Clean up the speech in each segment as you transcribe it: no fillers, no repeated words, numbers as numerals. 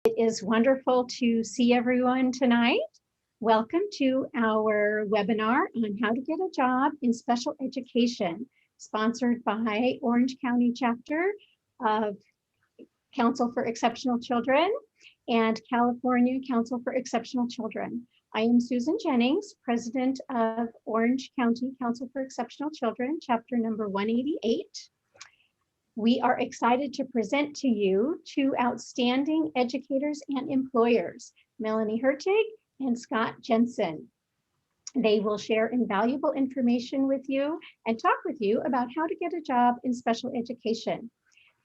It is wonderful to see everyone tonight. Welcome to our webinar on how to get a job in special education, sponsored by Orange County Chapter of Council for Exceptional Children and California Council for Exceptional Children. I am Susan Jennings, President of Orange County Council for Exceptional Children, chapter number 188. We are excited to present to you two outstanding educators and employers, Melanie Hertig and Scott Jensen. They will share invaluable information with you and talk with you about how to get a job in special education.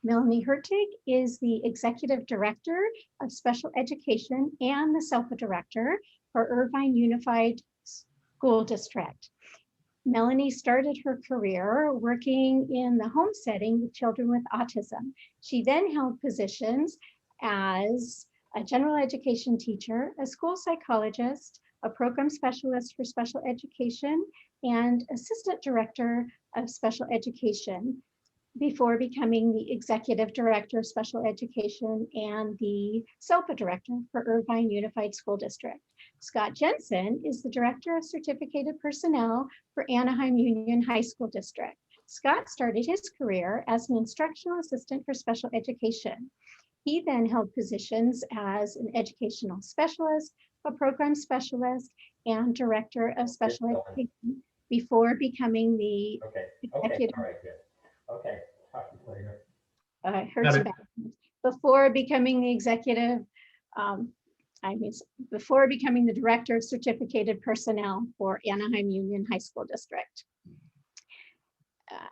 Melanie Hertig is the Executive Director of Special Education and the SELPA Director for Irvine Unified School District. Melanie started her career working in the home setting with children with autism. She then held positions as a general education teacher, a school psychologist, a program specialist for special education, and assistant director of special education before becoming the executive director of special education and the SELPA director for Irvine Unified School District. Scott Jensen is the director of certificated personnel for Anaheim Union High School District. Scott started his career as an instructional assistant for special education. He then held positions as an educational specialist, a program specialist, and director of special education before becoming the executive. All right, good. Okay, talk to you later. I heard you back. Before becoming the executive, before becoming the director of certificated personnel for Anaheim Union High School District.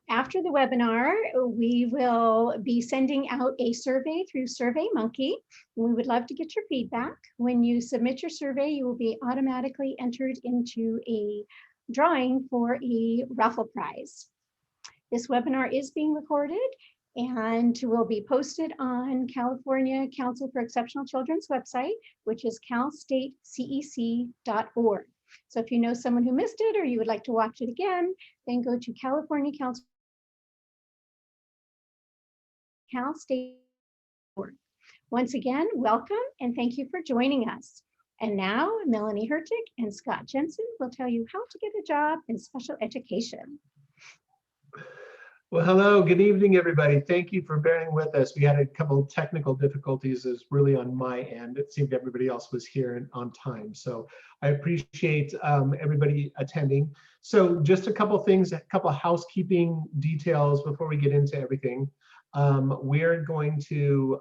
After the webinar, we will be sending out a survey through SurveyMonkey. We would love to get your feedback. When you submit your survey, you will be automatically entered into a drawing for a raffle prize. This webinar is being recorded and will be posted on California Council for Exceptional Children's website, which is calstatecec.org. So if you know someone who missed it or you would like to watch it again, then go to California Council calstate.org. Once again, welcome and thank you for joining us. And now Melanie Hertig and Scott Jensen will tell you how to get a job in special education. Well, hello, good evening, everybody. Thank you for bearing with us. We had a couple of technical difficulties is really on my end. It seemed everybody else was here on time. So I appreciate everybody attending. So just a couple of things, a couple of housekeeping details before we get into everything. We're going to,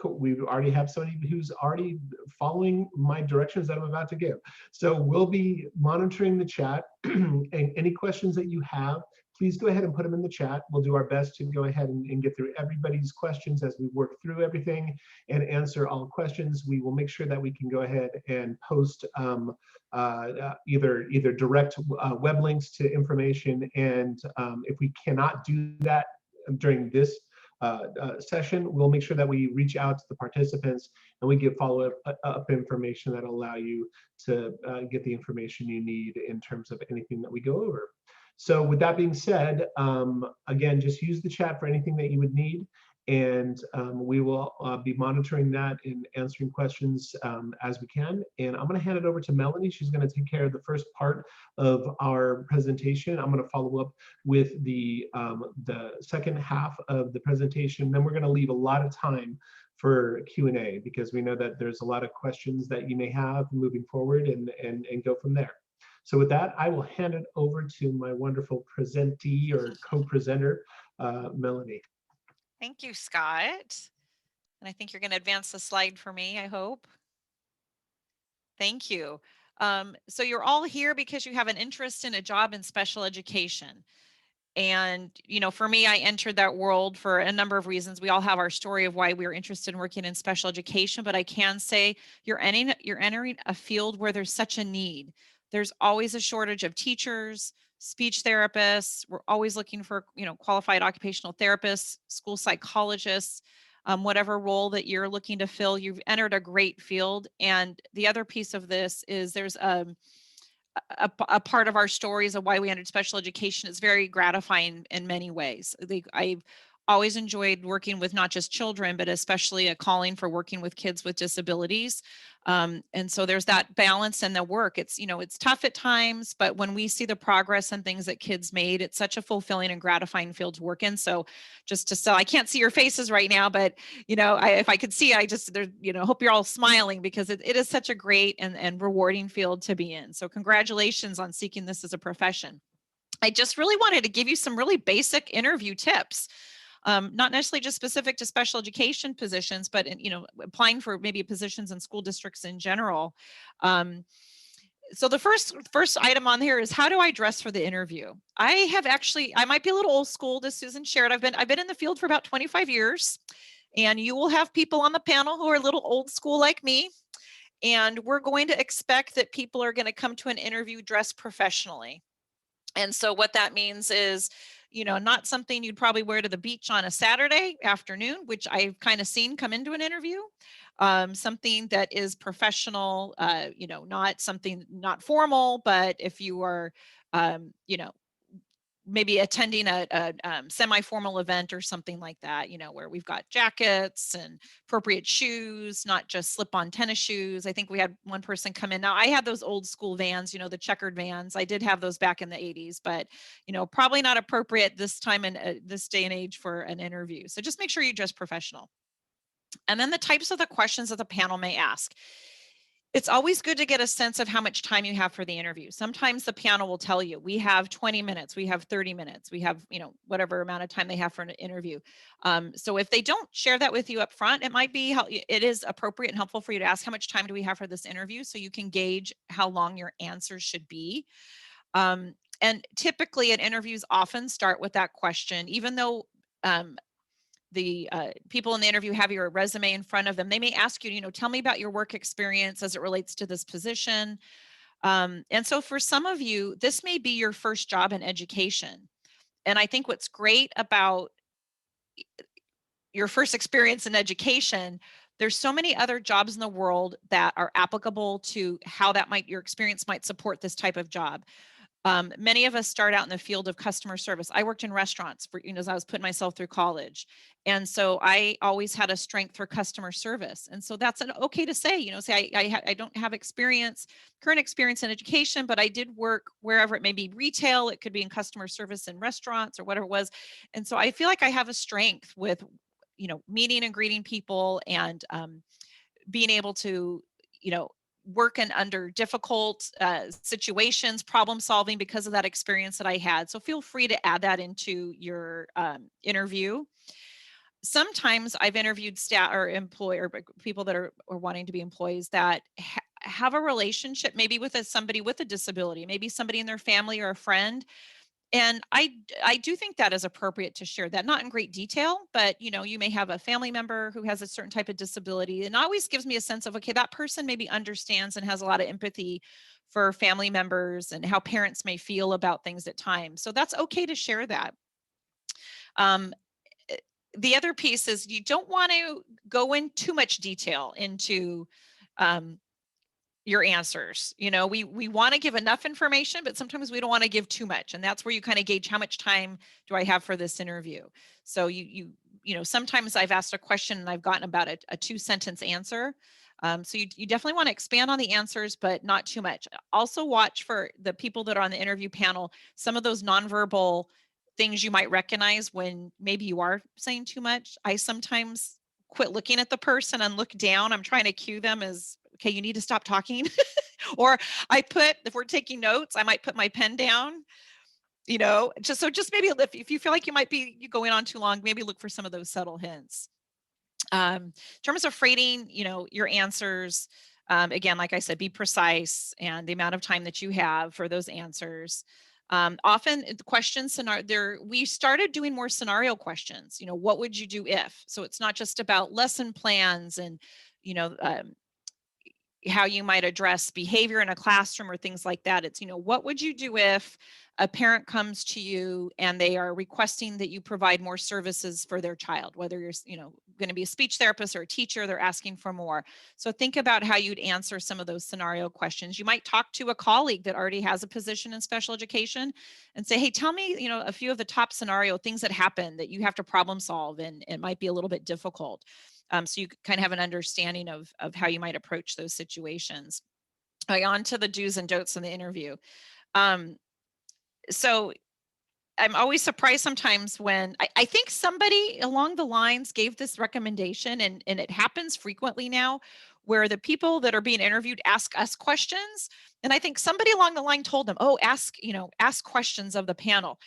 we already have somebody who's already following my directions that I'm about to give. So we'll be monitoring the chat and any questions that you have, please go ahead and put them in the chat. We'll do our best to go ahead and get through everybody's questions as we work through everything and answer all questions. We will make sure that we can go ahead and post either direct web links to information. And if we cannot do that during this session, we'll make sure that we reach out to the participants and we give follow-up information that allow you to get the information you need in terms of anything that we go over. So with that being said, again, just use the chat for anything that you would need, and we will be monitoring that and answering questions as we can. And I'm going to hand it over to Melanie. She's going to take care of the first part of our presentation. I'm going to follow up with the second half of the presentation. Then we're going to leave a lot of time for Q&A because we know that there's a lot of questions that you may have moving forward and go from there. So with that, I will hand it over to my wonderful presentee or co-presenter, Melanie. Thank you, Scott. And I think you're going to advance the slide for me, I hope. Thank you. So you're all here because you have an interest in a job in special education. And, you know, for me, I entered that world for a number of reasons. We all have our story of why we were interested in working in special education, but I can say you're entering a field where there's such a need. There's always a shortage of teachers, speech therapists. We're always looking for, you know, qualified occupational therapists, school psychologists, whatever role that you're looking to fill. You've entered a great field. And the other piece of this is there's a part of our stories of why we entered special education is very gratifying in many ways. I've always enjoyed working with not just children, but especially a calling for working with kids with disabilities. And so there's that balance in the work. It's, it's tough at times, but when we see the progress and things that kids made, it's such a fulfilling and gratifying field to work in. So I can't see your faces right now, but, if I could see, hope you're all smiling, because it is such a great and rewarding field to be in. So congratulations on seeking this as a profession. I just really wanted to give you some really basic interview tips. Not necessarily just specific to special education positions, but applying for maybe positions in school districts in general. So the first item on here is, how do I dress for the interview? I might be a little old school, as Susan shared. I've been in the field for about 25 years, and you will have people on the panel who are a little old school like me. And we're going to expect that people are going to come to an interview dressed professionally. And so what that means is, not something you'd probably wear to the beach on a Saturday afternoon, which I've kind of seen come into an interview. Something that is professional, not formal, but if you are, maybe attending a semi-formal event or something like that, where we've got jackets and appropriate shoes, not just slip-on tennis shoes. I think we had one person come in. Now, I had those old school Vans, the checkered Vans. I did have those back in the 80s, but, probably not appropriate this time in this day and age for an interview. So just make sure you dress professional. And then the types of the questions that the panel may ask. It's always good to get a sense of how much time you have for the interview. Sometimes the panel will tell you, we have 20 minutes, we have 30 minutes, we have, whatever amount of time they have for an interview. So if they don't share that with you up front, it is appropriate and helpful for you to ask, how much time do we have for this interview? So you can gauge how long your answers should be. And typically interviews often start with that question, even though the people in the interview have your resume in front of them. They may ask you, tell me about your work experience as it relates to this position. And so for some of you, this may be your first job in education. And I think what's great about your first experience in education, there's so many other jobs in the world that are applicable to how your experience might support this type of job. Many of us start out in the field of customer service. I worked in restaurants for, as I was putting myself through college. And so I always had a strength for customer service. And so that's okay to say, I don't have current experience in education, but I did work wherever it may be, retail, it could be in customer service in restaurants or whatever it was. And so I feel like I have a strength with, meeting and greeting people and being able to, working under difficult situations, problem solving because of that experience that I had. So feel free to add that into your interview. Sometimes I've interviewed staff or people that are wanting to be employees that have a relationship maybe with somebody with a disability, maybe somebody in their family or a friend. And I do think that is appropriate to share that, not in great detail, but you may have a family member who has a certain type of disability, and it always gives me a sense of, okay, that person maybe understands and has a lot of empathy for family members and how parents may feel about things at times. So that's okay to share that. The other piece is you don't want to go in too much detail into your answers. We want to give enough information, but sometimes we don't want to give too much. And that's where you kind of gauge, how much time do I have for this interview? So sometimes I've asked a question and I've gotten about a 2-sentence answer. So you definitely want to expand on the answers, but not too much. Also watch for the people that are on the interview panel, some of those nonverbal things you might recognize when maybe you are saying too much. I sometimes quit looking at the person and look down. I'm trying to cue them as, okay, you need to stop talking. Or if we're taking notes, I might put my pen down, just maybe if you feel like you might be going on too long, maybe look for some of those subtle hints. In terms of framing, your answers, again, like I said, be precise and the amount of time that you have for those answers. Often the questions we started doing more scenario questions, what would you do if? So it's not just about lesson plans and, how you might address behavior in a classroom or things like that. It's, what would you do if a parent comes to you and they are requesting that you provide more services for their child, whether you're, going to be a speech therapist or a teacher, they're asking for more. So think about how you'd answer some of those scenario questions. You might talk to a colleague that already has a position in special education and say, hey, tell me, a few of the top scenario things that happen that you have to problem solve, and it might be a little bit difficult. So you kind of have an understanding of how you might approach those situations. On to the do's and don'ts in the interview. So I'm always surprised sometimes when I think somebody along the lines gave this recommendation, and it happens frequently now, where the people that are being interviewed ask us questions. And I think somebody along the line told them, oh, ask questions of the panel.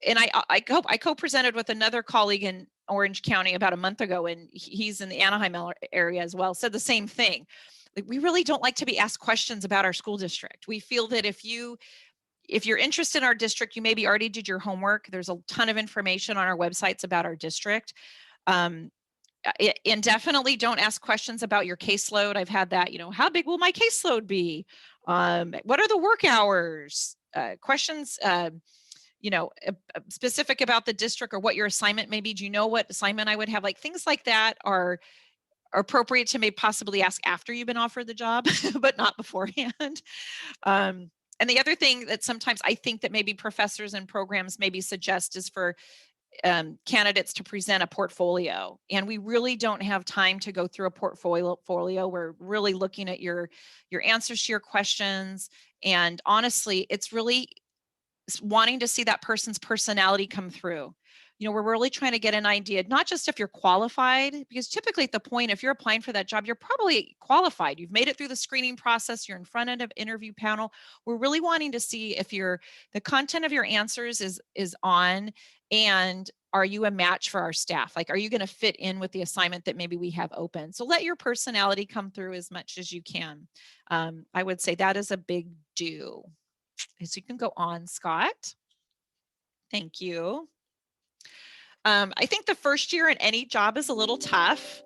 And I co-presented with another colleague in Orange County about a month ago, and he's in the Anaheim area as well, said the same thing. Like, we really don't like to be asked questions about our school district. We feel that if you're interested in our district, you maybe already did your homework. There's a ton of information on our websites about our district. And definitely don't ask questions about your caseload. I've had that, how big will my caseload be? What are the work hours? Questions, specific about the district or what your assignment may be. Do you know what assignment I would have? Like, things like that are appropriate to maybe possibly ask after you've been offered the job, but not beforehand. And the other thing that sometimes I think that maybe professors and programs maybe suggest is for candidates to present a portfolio. And we really don't have time to go through a portfolio. We're really looking at your answers to your questions. And honestly, it's really wanting to see that person's personality come through. We're really trying to get an idea, not just if you're qualified, because typically at the point, if you're applying for that job, you're probably qualified. You've made it through the screening process. You're in front of an interview panel. We're really wanting to see if the content of your answers is on, and are you a match for our staff? Like, are you going to fit in with the assignment that maybe we have open? So let your personality come through as much as you can. I would say that is a big do. So you can go on, Scott. Thank you. I think the first year in any job is a little tough.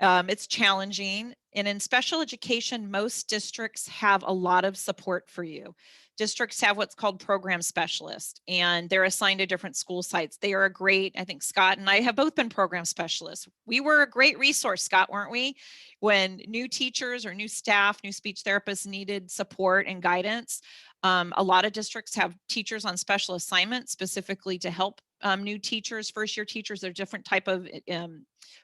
It's challenging. And in special education, most districts have a lot of support for you. Districts have what's called program specialists, and they're assigned to different school sites. They are I think Scott and I have both been program specialists. We were a great resource, Scott, weren't we? When new teachers or new staff, new speech therapists needed support and guidance. A lot of districts have teachers on special assignment specifically to help new teachers, first-year teachers. There are different type of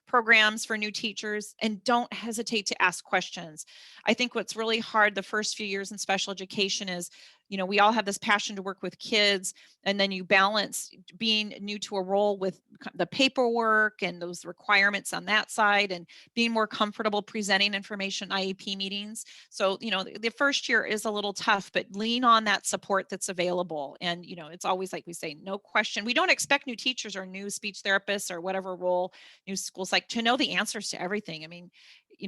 programs for new teachers, and don't hesitate to ask questions. I think what's really hard the first few years in special education is, we all have this passion to work with kids, and then you balance being new to a role with the paperwork and those requirements on that side, and being more comfortable presenting information IEP meetings. So, the first year is a little tough, but lean on that support that's available. And, it's always, like we say, no question. We don't expect new teachers or new speech therapists or whatever role, new schools, like, to know the answers to everything. I mean,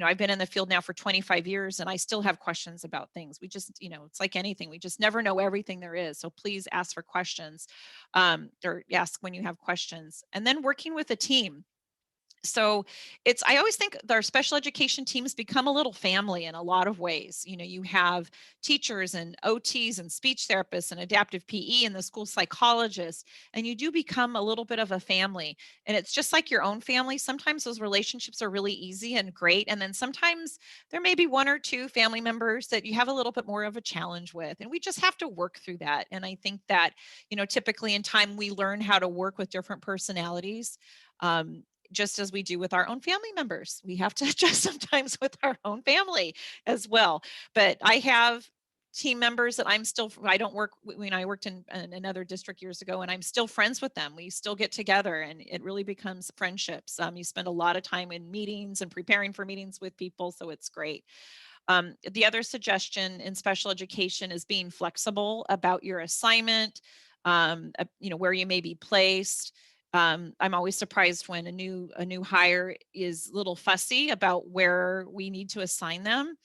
I've been in the field now for 25 years and I still have questions about things. We just, it's like anything. We just never know everything there is. So please ask for questions, or ask when you have questions. And then working with a team. So I always think our special education teams become a little family in a lot of ways. You have teachers and OTs and speech therapists and adaptive PE and the school psychologists, and you do become a little bit of a family. And it's just like your own family. Sometimes those relationships are really easy and great. And then sometimes there may be one or two family members that you have a little bit more of a challenge with. And we just have to work through that. And I think that, typically in time, we learn how to work with different personalities. Just as we do with our own family members. We have to adjust sometimes with our own family as well. But I have team members that I don't work, I worked in another district years ago, and I'm still friends with them. We still get together, and it really becomes friendships. You spend a lot of time in meetings and preparing for meetings with people, so it's great. The other suggestion in special education is being flexible about your assignment, where you may be placed. I'm always surprised when a new hire is a little fussy about where we need to assign them.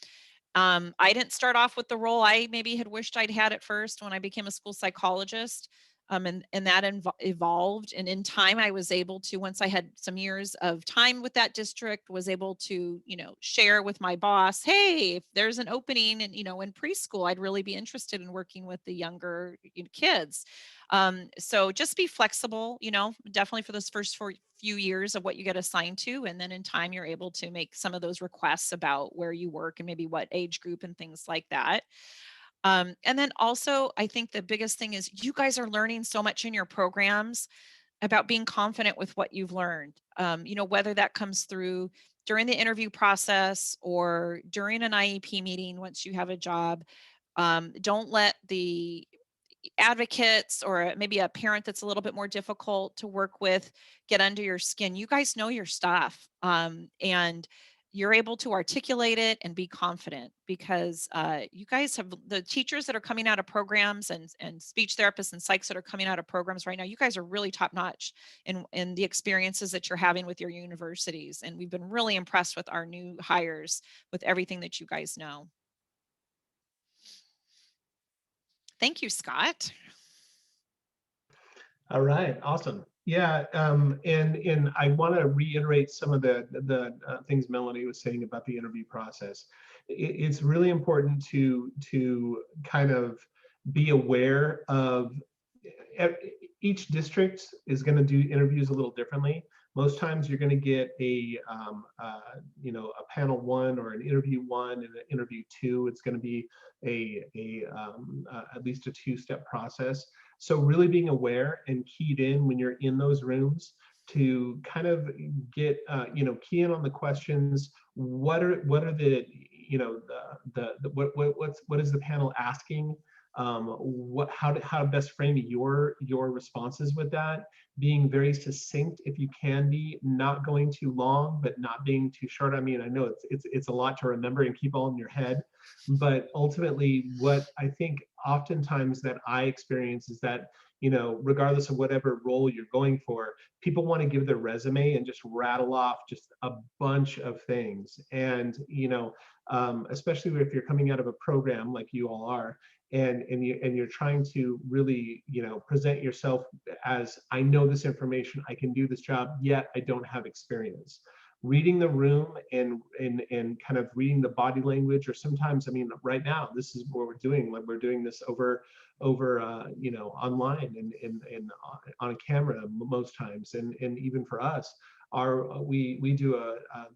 I didn't start off with the role I maybe had wished I'd had at first when I became a school psychologist. And that evolved. And in time, I was able to, once I had some years of time with that district, was able to, share with my boss, hey, if there's an opening and, in preschool, I'd really be interested in working with the younger kids. So just be flexible, definitely for those first few years of what you get assigned to. And then in time, you're able to make some of those requests about where you work and maybe what age group and things like that. And then also, I think the biggest thing is you guys are learning so much in your programs about being confident with what you've learned. Whether that comes through during the interview process or during an IEP meeting once you have a job. Don't let the advocates or maybe a parent that's a little bit more difficult to work with get under your skin. You guys know your stuff, and you're able to articulate it and be confident because you guys have the teachers that are coming out of programs and speech therapists and psychs that are coming out of programs right now. You guys are really top notch in the experiences that you're having with your universities. And we've been really impressed with our new hires with everything that you guys know. Thank you, Scott. All right, awesome. Yeah, and I want to reiterate some of the things Melanie was saying about the interview process. It's really important to kind of be aware of each district is going to do interviews a little differently. Most times you're going to get a panel 1 or an interview 1 and an interview 2. It's going to be at least a 2-step process. So really being aware and keyed in when you're in those rooms to kind of get key in on the questions. What are the what is the panel asking? How to best frame your responses with that, being very succinct if you can be, not going too long but not being too short. I mean, I know it's a lot to remember and keep all in your head, but ultimately what I think oftentimes that I experience is that regardless of whatever role you're going for, people want to give their resume and just rattle off just a bunch of things. And especially if you're coming out of a program like you all are, and you're trying to really present yourself as, I know this information, I can do this job, yet I don't have experience. Reading the room and kind of reading the body language, or sometimes, I mean, right now this is what we're doing. Like, we're doing this over online and on a camera most times, and even for us, we do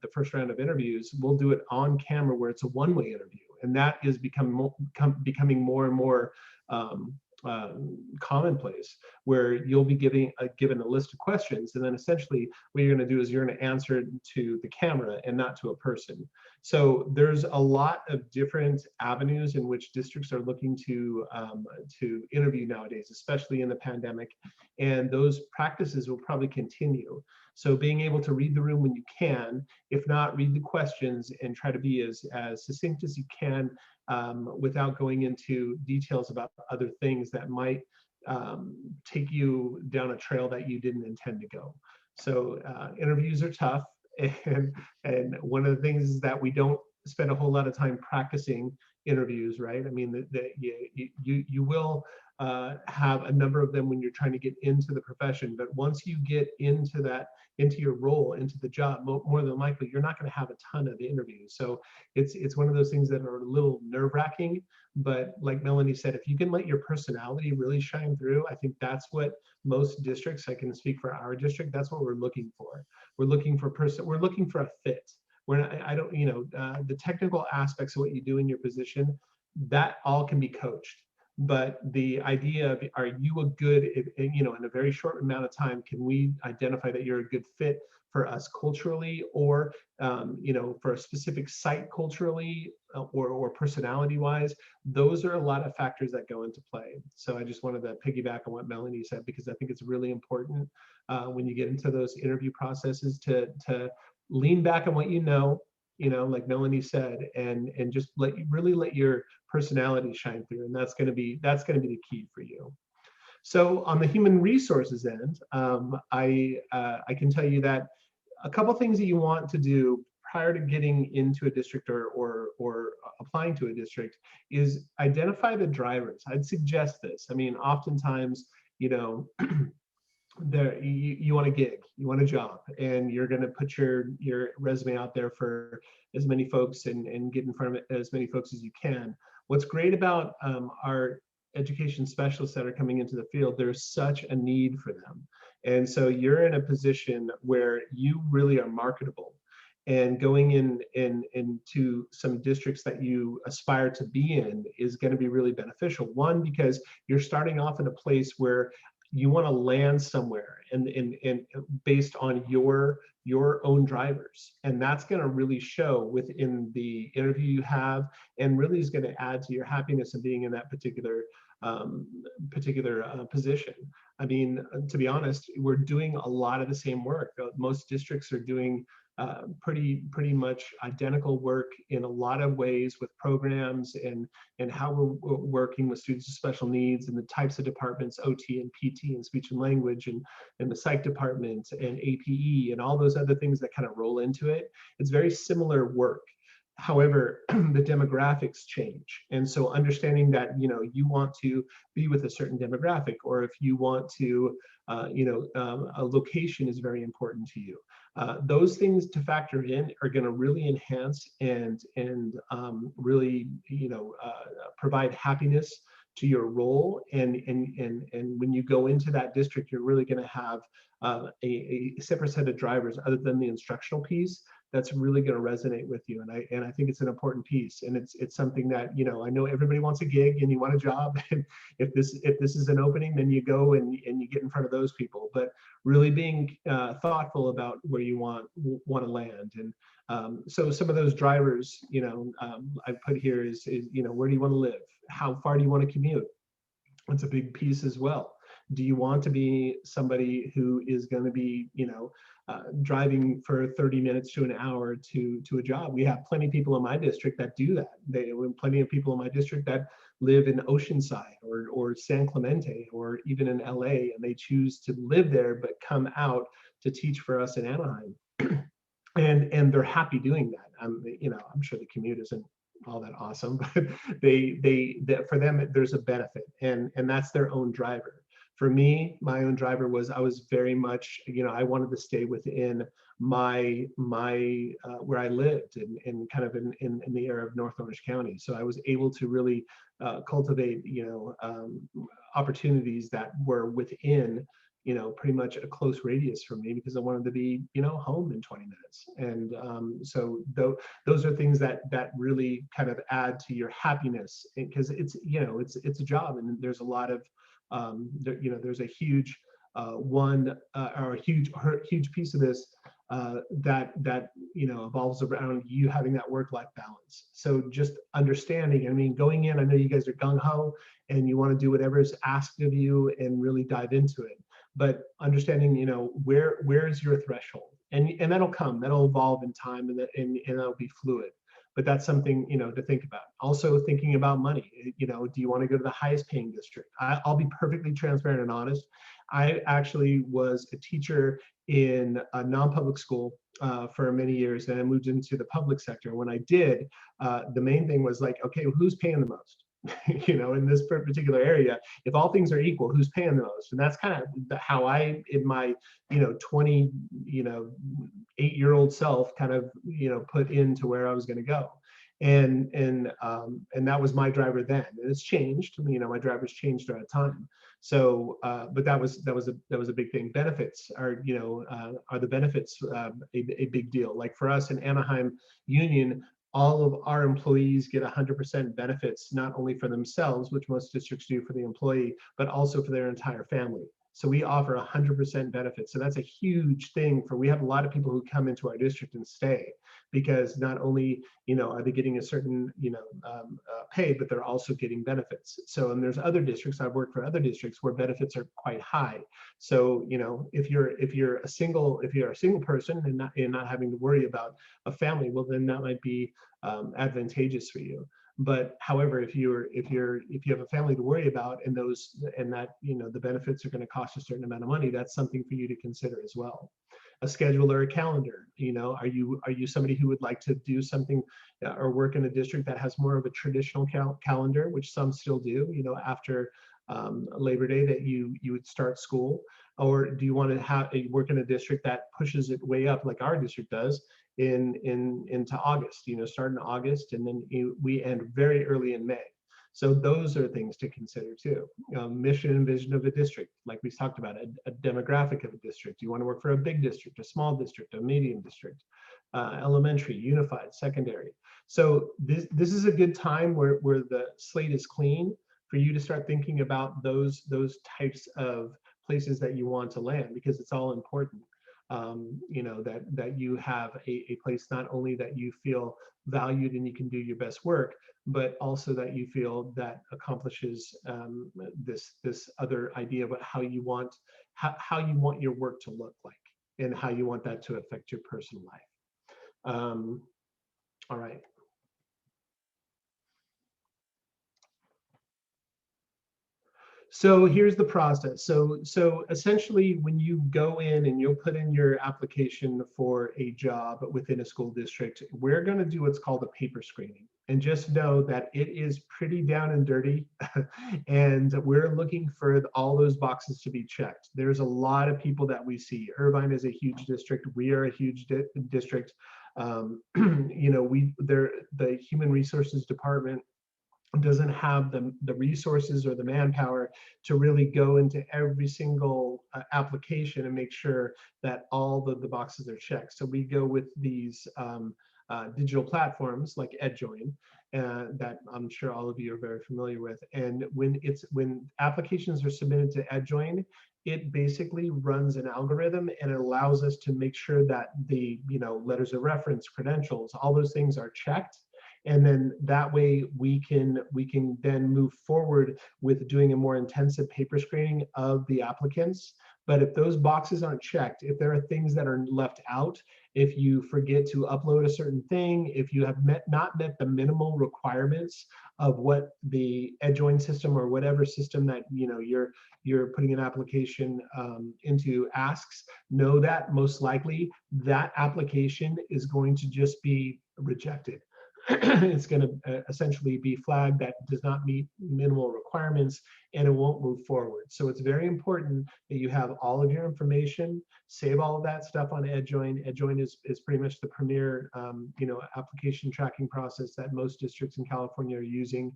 the first round of interviews. We'll do it on camera where it's a one-way interview, and that is becoming more and more commonplace, where you'll be given a list of questions, and then essentially what you're going to do is you're going to answer to the camera and not to a person. So there's a lot of different avenues in which districts are looking to interview nowadays, especially in the pandemic, and those practices will probably continue. So being able to read the room when you can, if not, read the questions and try to be as succinct as you can, without going into details about other things that might take you down a trail that you didn't intend to go. So interviews are tough, and one of the things is that we don't spend a whole lot of time practicing interviews, right? I mean, you will have a number of them when you're trying to get into the profession, but once you get into your role, into the job, more than likely you're not going to have a ton of interviews. So it's one of those things that are a little nerve-wracking, but like Melanie said, if you can let your personality really shine through, I think that's what most districts, I can speak for our district, that's what we're looking for. We're looking for a fit. The technical aspects of what you do in your position, that all can be coached. But the idea of, are you a good, in a very short amount of time, can we identify that you're a good fit for us culturally, or for a specific site culturally, or personality wise? Those are a lot of factors that go into play. So I just wanted to piggyback on what Melanie said, because I think it's really important when you get into those interview processes to lean back on what like Melanie said, and just really let your personality shine through, and that's going to be the key for you. So on the human resources end, I can tell you that a couple things that you want to do prior to getting into a district or applying to a district is identify the drivers. I'd suggest this. I mean, oftentimes you know, there you want a gig, you want a job, and you're going to put your resume out there for as many folks and get in front of as many folks as you can. What's great about our education specialists that are coming into the field, there's such a need for them. And so you're in a position where you really are marketable, and going into some districts that you aspire to be in is going to be really beneficial. One, because you're starting off in a place where you want to land somewhere and based on your own drivers, and that's going to really show within the interview you have, and really is going to add to your happiness of being in that particular position. I mean, to be honest, we're doing a lot of the same work. Most districts are doing pretty much identical work in a lot of ways with programs and how we're working with students with special needs and the types of departments, OT and PT and speech and language and the psych department and APE and all those other things that kind of roll into it. It's very similar work. However, the demographics change. And so understanding that, you know, you want to be with a certain demographic, or if you want to, a location is very important to you. Those things to factor in are going to really enhance and really, provide happiness to your role. And when you go into that district, you're really going to have a separate set of drivers other than the instructional piece that's really going to resonate with you. And I think it's an important piece, and it's something that, you know, I know everybody wants a gig and you want a job, and if this is an opening, then you go and you get in front of those people, but really being thoughtful about where you want to land. And so some of those drivers, I put here is where do you want to live? How far do you want to commute? It's a big piece as well. Do you want to be somebody who is going to be, driving for 30 minutes to an hour to a job? We have plenty of people in my district that do that. Plenty of people in my district that live in Oceanside or San Clemente or even in LA, and they choose to live there but come out to teach for us in Anaheim. and they're happy doing that. I'm sure the commute isn't all that awesome, but for them there's a benefit, and that's their own driver. For me, my own driver was, I was very much, I wanted to stay within my where I lived and kind of in the area of North Orange County. So I was able to really cultivate, opportunities that were within, pretty much a close radius for me, because I wanted to be, home in 20 minutes. And those are things that really kind of add to your happiness, because it's a job, and there's a lot of there's a huge or a huge piece of this that evolves around you having that work-life balance. So just understanding, I mean, going in, I know you guys are gung-ho and you want to do whatever is asked of you and really dive into it, but understanding, where is your threshold, and that'll evolve in time, and that'll be fluid. But that's something, to think about. Also thinking about money, do you want to go to the highest paying district? I'll be perfectly transparent and honest. I actually was a teacher in a non-public school for many years, and I moved into the public sector. When I did, the main thing was like, okay, well, who's paying the most? In this particular area, if all things are equal, who's paying the most? And that's kind of how I, in my 8-year-old self, kind of put into where I was going to go, and that was my driver then. And it's changed. My drivers changed throughout time. So, but that was a big thing. Benefits are the benefits a big deal? Like for us in Anaheim Union, all of our employees get 100% benefits, not only for themselves, which most districts do for the employee, but also for their entire family. So we offer 100% benefits. So that's a huge thing we have a lot of people who come into our district and stay, because not only, are they getting a certain, pay, but they're also getting benefits. So, and there's other districts, I've worked for other districts where benefits are quite high. So, if you're a single person and not having to worry about a family, well, then that might be advantageous for you. But however, if you have a family to worry about, and that the benefits are going to cost a certain amount of money, that's something for you to consider as well. A schedule or a calendar. Are you somebody who would like to do something or work in a district that has more of a traditional calendar, which some still do? After Labor Day that you would start school? Or do you want to work in a district that pushes it way up like our district does into August, start in August, and then we end very early in May. So those are things to consider too. Mission and vision of a district, like we talked about, a demographic of a district. You want to work for a big district, a small district, a medium district, elementary, unified, secondary. So this is a good time where the slate is clean for you to start thinking about those types of places that you want to land, because it's all important. That you have a place not only that you feel valued and you can do your best work, but also that you feel that accomplishes this other idea about how you want your work to look like and how you want that to affect your personal life. All right. So here's the process. So essentially, when you go in and you'll put in your application for a job within a school district, we're going to do what's called a paper screening. And just know that it is pretty down and dirty, and we're looking for all those boxes to be checked. There's a lot of people that we see. Irvine is a huge district. We are a huge district. The Human Resources Department doesn't have the resources or the manpower to really go into every single application and make sure that all the boxes are checked. So we go with these digital platforms like EdJoin, that I'm sure all of you are very familiar with. And when applications are submitted to EdJoin, it basically runs an algorithm and it allows us to make sure that the letters of reference, credentials, all those things are checked. And then that way we can then move forward with doing a more intensive paper screening of the applicants. But if those boxes aren't checked, if there are things that are left out, if you forget to upload a certain thing, if you have not met the minimal requirements of what the EdJoin system or whatever system that you're putting an application into asks, know that most likely that application is going to just be rejected. It's going to essentially be flagged that does not meet minimal requirements, and it won't move forward. So it's very important that you have all of your information, save all of that stuff on EdJoin. EdJoin is pretty much the premier application tracking process that most districts in California are using.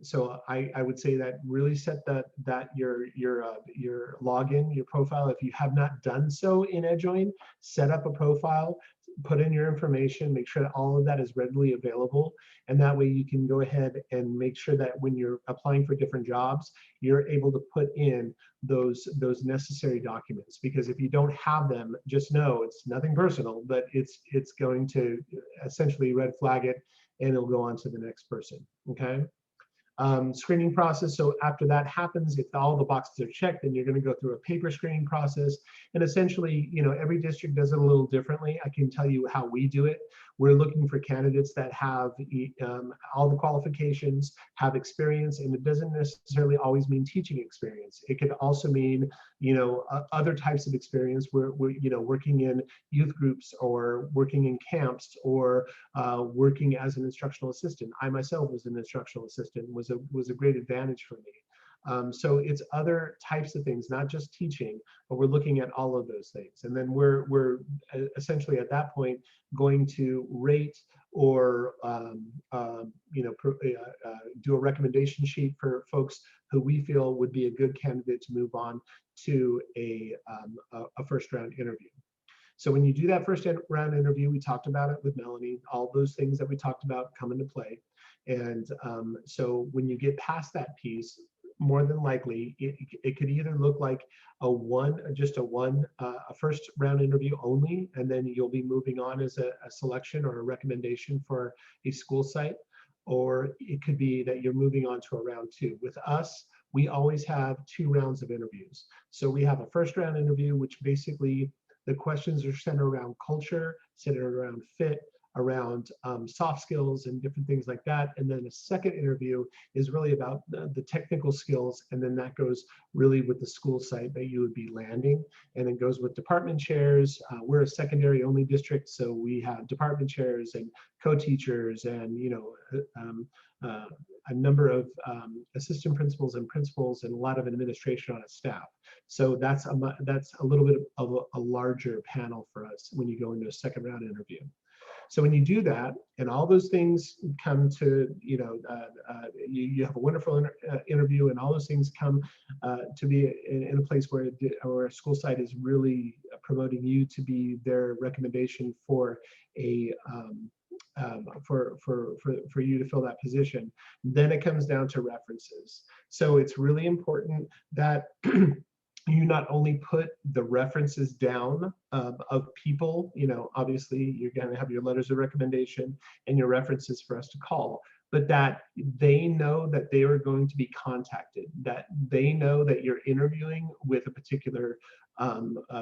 So I would say that really set your login, your profile. If you have not done so in EdJoin, set up a profile, put in your information, make sure that all of that is readily available. And that way you can go ahead and make sure that when you're applying for different jobs, you're able to put in those necessary documents. Because if you don't have them, just know it's nothing personal, but it's going to essentially red flag it, and it'll go on to the next person, okay? Screening process. So after that happens, if all the boxes are checked, then you're going to go through a paper screening process. And essentially, every district does it a little differently. I can tell you how we do it. We're looking for candidates that have all the qualifications, have experience, and it doesn't necessarily always mean teaching experience. It could also mean, other types of experience. We're working in youth groups, or working in camps, or working as an instructional assistant. I myself was an instructional assistant, was a great advantage for me. So it's other types of things, not just teaching, but we're looking at all of those things. And then we're essentially at that point going to rate or do a recommendation sheet for folks who we feel would be a good candidate to move on to a first round interview. So when you do that first round interview, we talked about it with Melanie, all those things that we talked about come into play. And so when you get past that piece, more than likely, it could either look like a first round interview only, and then you'll be moving on as a selection or a recommendation for a school site, or it could be that you're moving on to a round two. With us, we always have 2 rounds of interviews. So we have a first round interview, which basically the questions are centered around culture, centered around fit, around soft skills and different things like that. And then a second interview is really about the technical skills. And then that goes really with the school site that you would be landing. And it goes with department chairs. We're a secondary only district, so we have department chairs and co-teachers and, you know, a number of assistant principals and principals and a lot of administration on a staff. So that's a little bit of a larger panel for us when you go into a second round interview. So when you do that, and all those things come to, you know, you have a wonderful interview, and all those things come to be in a place where a school site is really promoting you to be their recommendation for a for you to fill that position. Then it comes down to references. So it's really important that you not only put the references down of people, you know, obviously you're going to have your letters of recommendation and your references for us to call, but that they know that they are going to be contacted, that they know that you're interviewing with a particular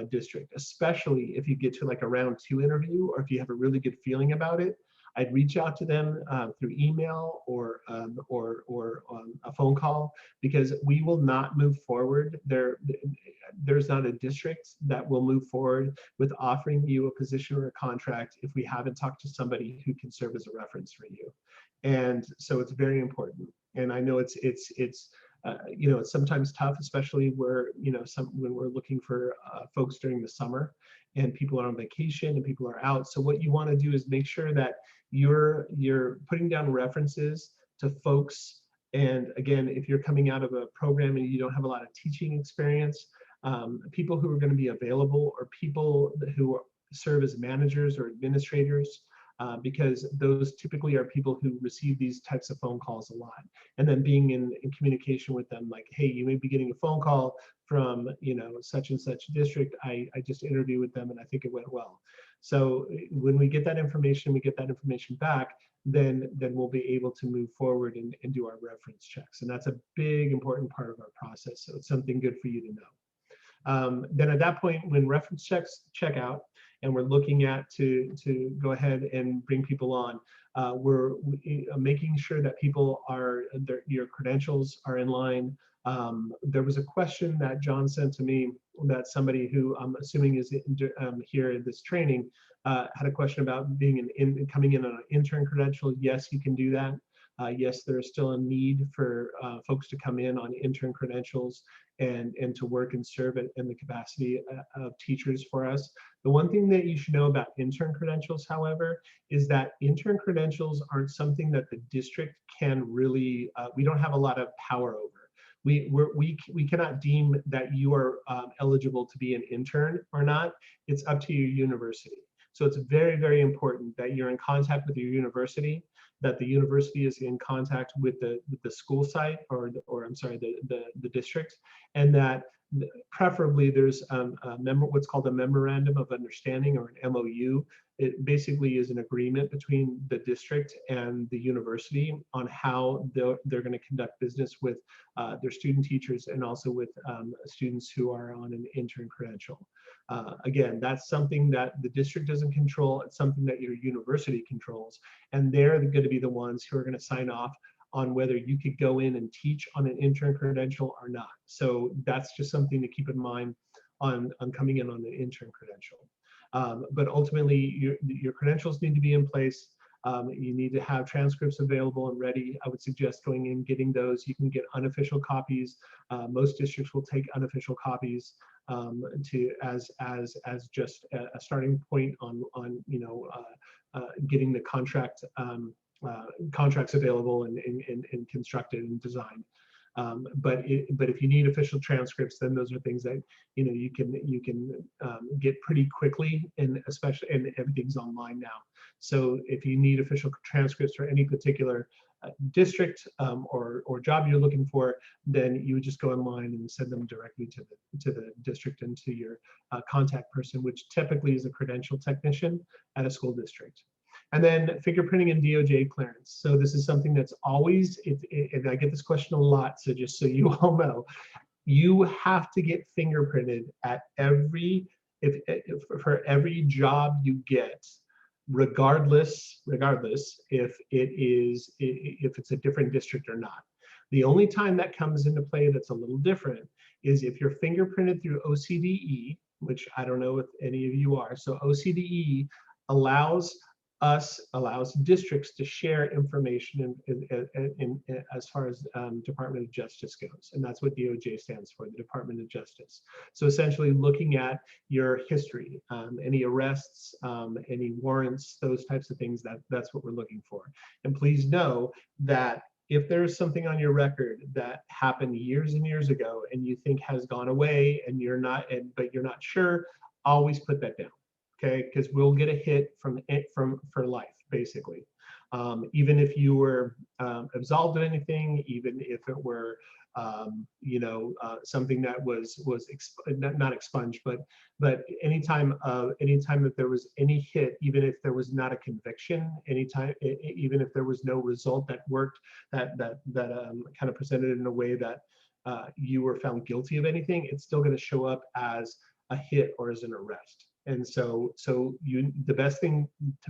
district, especially if you get to like a round 2 interview, or if you have a really good feeling about it. I'd reach out to them through email or a phone call, because we will not move forward. There's not a district that will move forward with offering you a position or a contract if we haven't talked to somebody who can serve as a reference for you. And so it's very important. And I know it's you know, it's sometimes tough, especially where, you know, when we're looking for folks during the summer and people are on vacation and people are out. So what you want to do is make sure that you're putting down references to folks. And again, if you're coming out of a program and you don't have a lot of teaching experience, people who are going to be available, or people who serve as managers or administrators, because those typically are people who receive these types of phone calls a lot. And then being in communication with them, like, hey, you may be getting a phone call from, you know, such and such district. I just interviewed with them and I think it went well. So when we get that information, we get that information back, then we'll be able to move forward and do our reference checks. And that's a big, important part of our process. So it's something good for you to know. Then at that point, when reference checks check out, and we're looking at to go ahead and bring people on, we're making sure that people are, your credentials are in line. There was a question that John sent to me that somebody who I'm assuming is here in this training had a question about being coming in on an intern credential. Yes, you can do that. Yes, there is still a need for folks to come in on intern credentials and to work and serve in the capacity of teachers for us. The one thing that you should know about intern credentials, however, is that intern credentials aren't something that the district can really, we don't have a lot of power over. We cannot deem that you are eligible to be an intern or not. It's up to your university. So it's very, very important that you're in contact with your university, that the university is in contact with the school site, or I'm sorry, the district, and that preferably there's what's called a memorandum of understanding, or an MOU. It basically is an agreement between the district and the university on how they're going to conduct business with their student teachers, and also with students who are on an intern credential. Again, that's something that the district doesn't control. It's something that your university controls, and they're going to be the ones who are going to sign off on whether you could go in and teach on an intern credential or not. So that's just something to keep in mind on coming in on an intern credential. But ultimately, your credentials need to be in place. You need to have transcripts available and ready. I would suggest going in, getting those. You can get unofficial copies. Most districts will take unofficial copies as just a starting point on you know, getting the contracts available and constructed and designed. But if you need official transcripts, then those are things that, you know, you can get pretty quickly, and especially, and everything's online now. So if you need official transcripts for any particular district or job you're looking for, then you would just go online and send them directly to the district and to your contact person, which typically is a credential technician at a school district. And then fingerprinting and DOJ clearance. So this is something that's always, and I get this question a lot, so just so you all know, you have to get fingerprinted at for every job you get regardless if it's a different district or not. The only time that comes into play that's a little different is if you're fingerprinted through OCDE, which I don't know if any of you are. So OCDE allows districts to share information as far as Department of Justice goes. And that's what DOJ stands for, the Department of Justice. So essentially looking at your history, any arrests, any warrants, those types of things, that's what we're looking for. And please know that if there is something on your record that happened years and years ago and you think has gone away and but you're not sure, always put that down. Okay, because we'll get a hit for life, basically. Even if you were absolved of anything, even if it were, something that was not expunged, but anytime that there was any hit, even if there was not a conviction, even if there was no result that worked, that kind of presented in a way that you were found guilty of anything, it's still going to show up as a hit or as an arrest. And so the best thing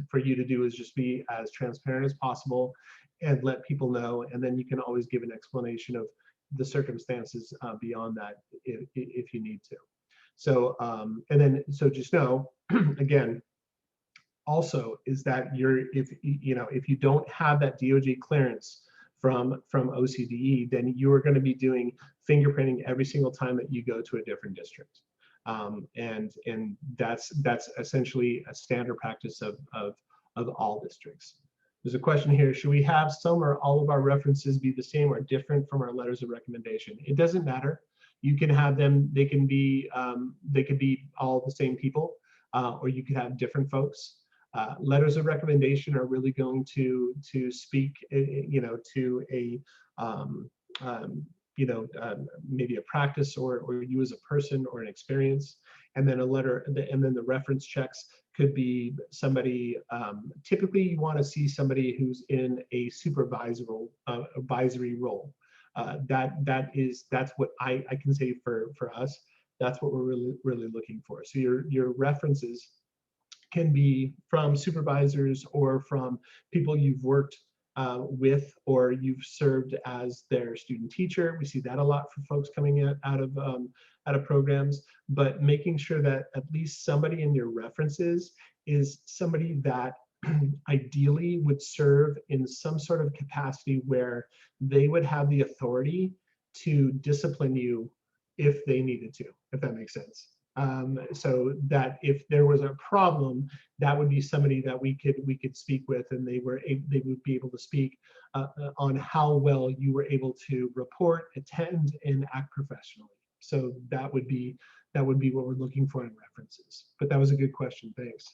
for you to do is just be as transparent as possible and let people know. And then you can always give an explanation of the circumstances beyond that if you need to. So, so just know, again, also is that if you don't have that DOJ clearance from OCDE, then you are going to be doing fingerprinting every single time that you go to a different district. And that's essentially a standard practice of all districts. There's a question here: should we have some or all of our references be the same or different from our letters of recommendation? It doesn't matter. You can have them. They can be all the same people, or you could have different folks. Letters of recommendation are really going to speak, to a maybe a practice or you as a person or an experience. And then the reference checks could be somebody, typically you want to see somebody who's in a advisory role. That's what I can say for us. That's what we're really looking for. So your references can be from supervisors or from people you've worked with, or you've served as their student teacher. We see that a lot for folks coming out of programs, but making sure that at least somebody in your references is somebody that ideally would serve in some sort of capacity where they would have the authority to discipline you if they needed to, if that makes sense. So that if there was a problem, that would be somebody that we could speak with, and they would be able to speak on how well you were able to report, attend, and act professionally. So that would be what we're looking for in references. But that was a good question. Thanks.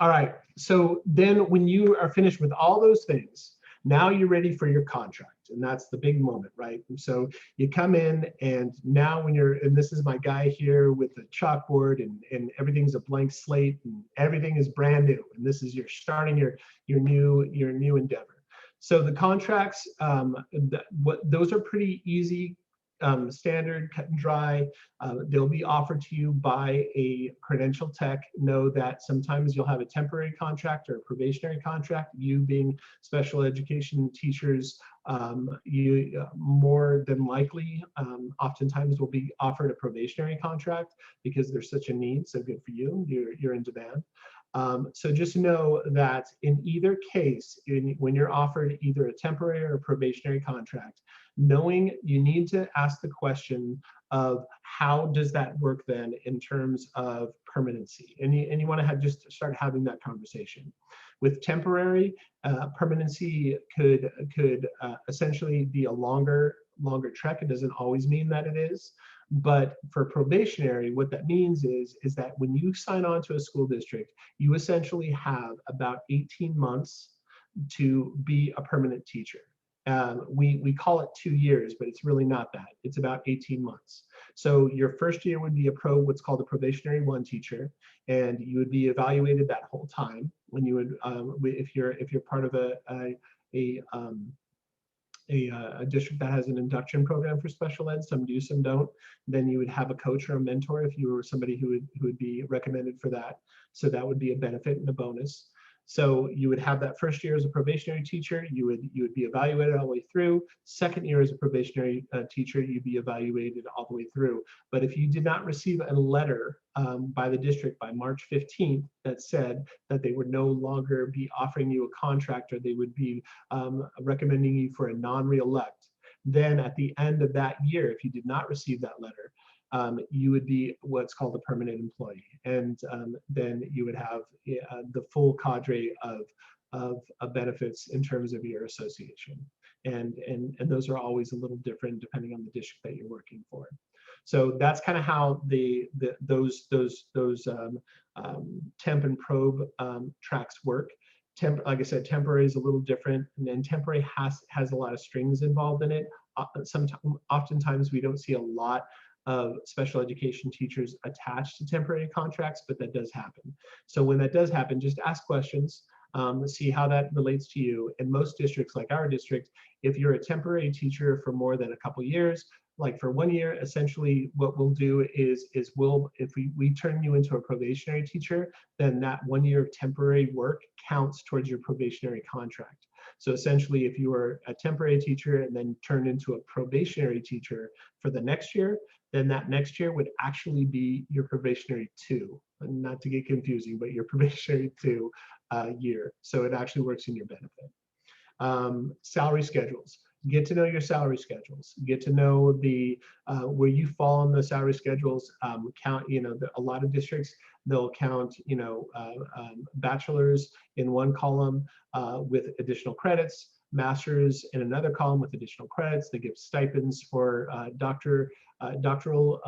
All right. So then when you are finished with all those things, now you're ready for your contract. And that's the big moment, right? And so you come in, and now and this is my guy here with the chalkboard, and everything's a blank slate and everything is brand new. And this is you're starting your new endeavor. So the contracts, those are pretty easy, standard, cut and dry. They'll be offered to you by a credential tech. Know that sometimes you'll have a temporary contract or a probationary contract. You being special education teachers, you more than likely, oftentimes will be offered a probationary contract because there's such a need. So good for you. You're in demand. So just know that in either case, when you're offered either a temporary or a probationary contract, knowing you need to ask the question of how does that work then in terms of permanency, and you want to just start having that conversation. With temporary, permanency could essentially be a longer trek. It doesn't always mean that it is. But for probationary, what that means is that when you sign on to a school district, you essentially have about 18 months to be a permanent teacher. We call it 2 years, but it's really not that. It's about 18 months. So your first year would be what's called a probationary 1 teacher, and you would be evaluated that whole time. When you would, if you're part of a district that has an induction program for special ed, some do, some don't, then you would have a coach or a mentor if you were somebody who would be recommended for that. So that would be a benefit and a bonus. So you would have that first year as a probationary teacher, you would be evaluated all the way through. Second year as a probationary teacher, you'd be evaluated all the way through. But if you did not receive a letter by the district by March 15th that said that they would no longer be offering you a contract, or they would be recommending you for a non-reelect, then at the end of that year, if you did not receive that letter, you would be what's called a permanent employee, and then you would have the full cadre of benefits in terms of your association, and those are always a little different depending on the district that you're working for. So that's kind of how those temp and probe tracks work. Like I said, temporary is a little different, and then temporary has a lot of strings involved in it. Oftentimes we don't see a lot of special education teachers attached to temporary contracts, but that does happen. So when that does happen, just ask questions, see how that relates to you. In most districts, like our district, if you're a temporary teacher for more than a couple years, like for 1 year, essentially what we'll do is if we turn you into a probationary teacher, then that 1 year of temporary work counts towards your probationary contract. So essentially, if you were a temporary teacher and then turned into a probationary teacher for the next year, then that next year would actually be your probationary 2. Not to get confusing, but your probationary 2 year. So it actually works in your benefit. Salary schedules. Get to know your salary schedules. Get to know the where you fall on the salary schedules. Count, a lot of districts, they'll count, bachelor's in one column with additional credits, master's in another column with additional credits. They give stipends for doctoral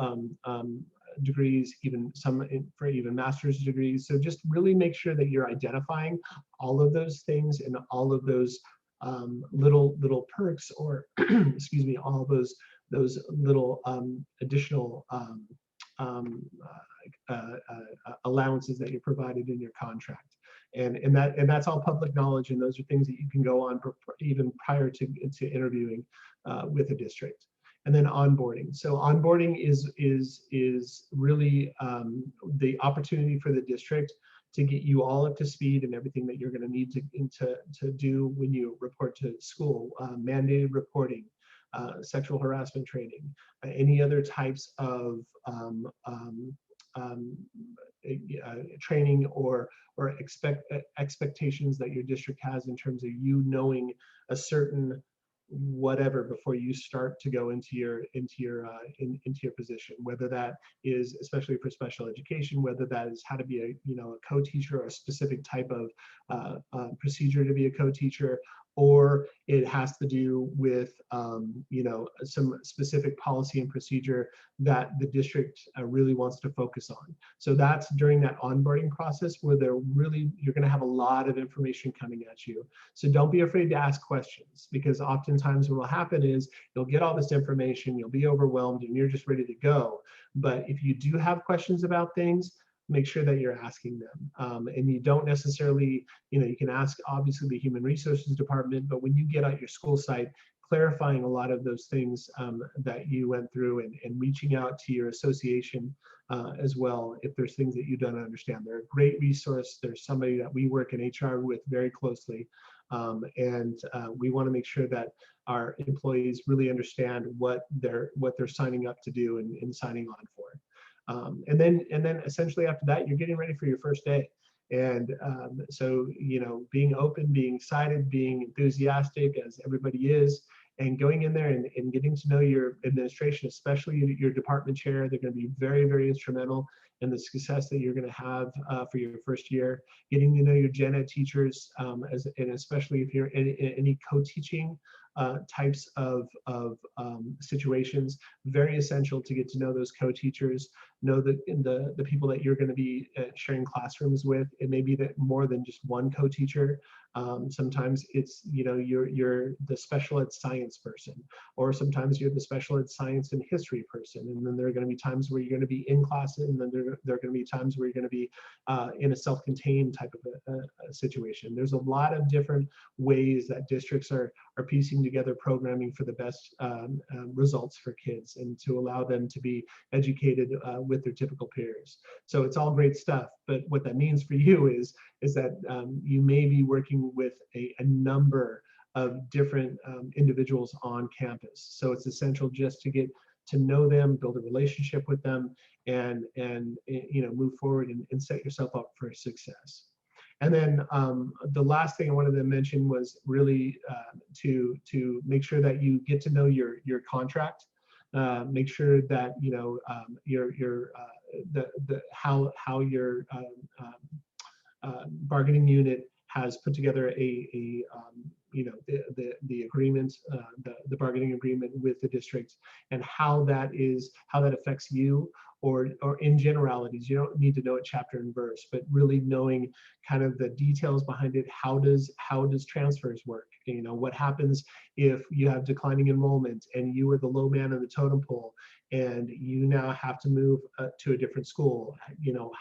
degrees, even some for even master's degrees. So just really make sure that you're identifying all of those things and all of those little perks, or excuse me, all those little additional allowances that you're provided in your contract, and that's all public knowledge, and those are things that you can go on even prior to interviewing with a district. And then onboarding. So onboarding is really the opportunity for the district to get you all up to speed and everything that you're going to need to do when you report to school, mandated reporting, sexual harassment training, any other types of training or expectations that your district has in terms of you knowing a certain whatever before you start to go into your position, whether that is, especially for special education, whether that is how to be a co-teacher, or a specific type of procedure to be a co-teacher, or it has to do with some specific policy and procedure that the district really wants to focus on. So that's during that onboarding process where you're going to have a lot of information coming at you. So don't be afraid to ask questions, because oftentimes what will happen is you'll get all this information, you'll be overwhelmed, and you're just ready to go. But if you do have questions about things, make sure that you're asking them. And you don't necessarily, you can ask obviously the human resources department, but when you get out your school site, clarifying a lot of those things that you went through, and reaching out to your association as well if there's things that you don't understand. They're a great resource. There's somebody that we work in HR with very closely, and we want to make sure that our employees really understand what they're signing up to do and signing on for. And then essentially after that, you're getting ready for your first day. And so, being open, being excited, being enthusiastic, as everybody is, and going in there and getting to know your administration, especially your department chair. They're going to be very, very instrumental in the success that you're going to have for your first year. Getting to know your gen ed teachers, and especially if you're in any co-teaching types of situations, very essential to get to know those co-teachers, know the people that you're going to be sharing classrooms with. It may be that more than just one co-teacher. Sometimes it's, you're the special ed science person, or sometimes you're the special ed science and history person. And then there are going to be times where you're going to be in class, and then there are going to be times where you're going to be in a self-contained type of a situation. There's a lot of different ways that districts are piecing putting together programming for the best results for kids and to allow them to be educated with their typical peers. So it's all great stuff, but what that means for you is that you may be working with a number of different individuals on campus. So it's essential just to get to know them, build a relationship with them, and move forward and set yourself up for success. And then the last thing I wanted to mention was really to make sure that you get to know your contract. Make sure that how your bargaining unit has put together the agreement, the bargaining agreement with the district, and how that affects you, or in generalities. You don't need to know it chapter and verse, but really knowing kind of the details behind it. How does transfers work? What happens if you have declining enrollment and you were the low man in the totem pole and you now have to move to a different school?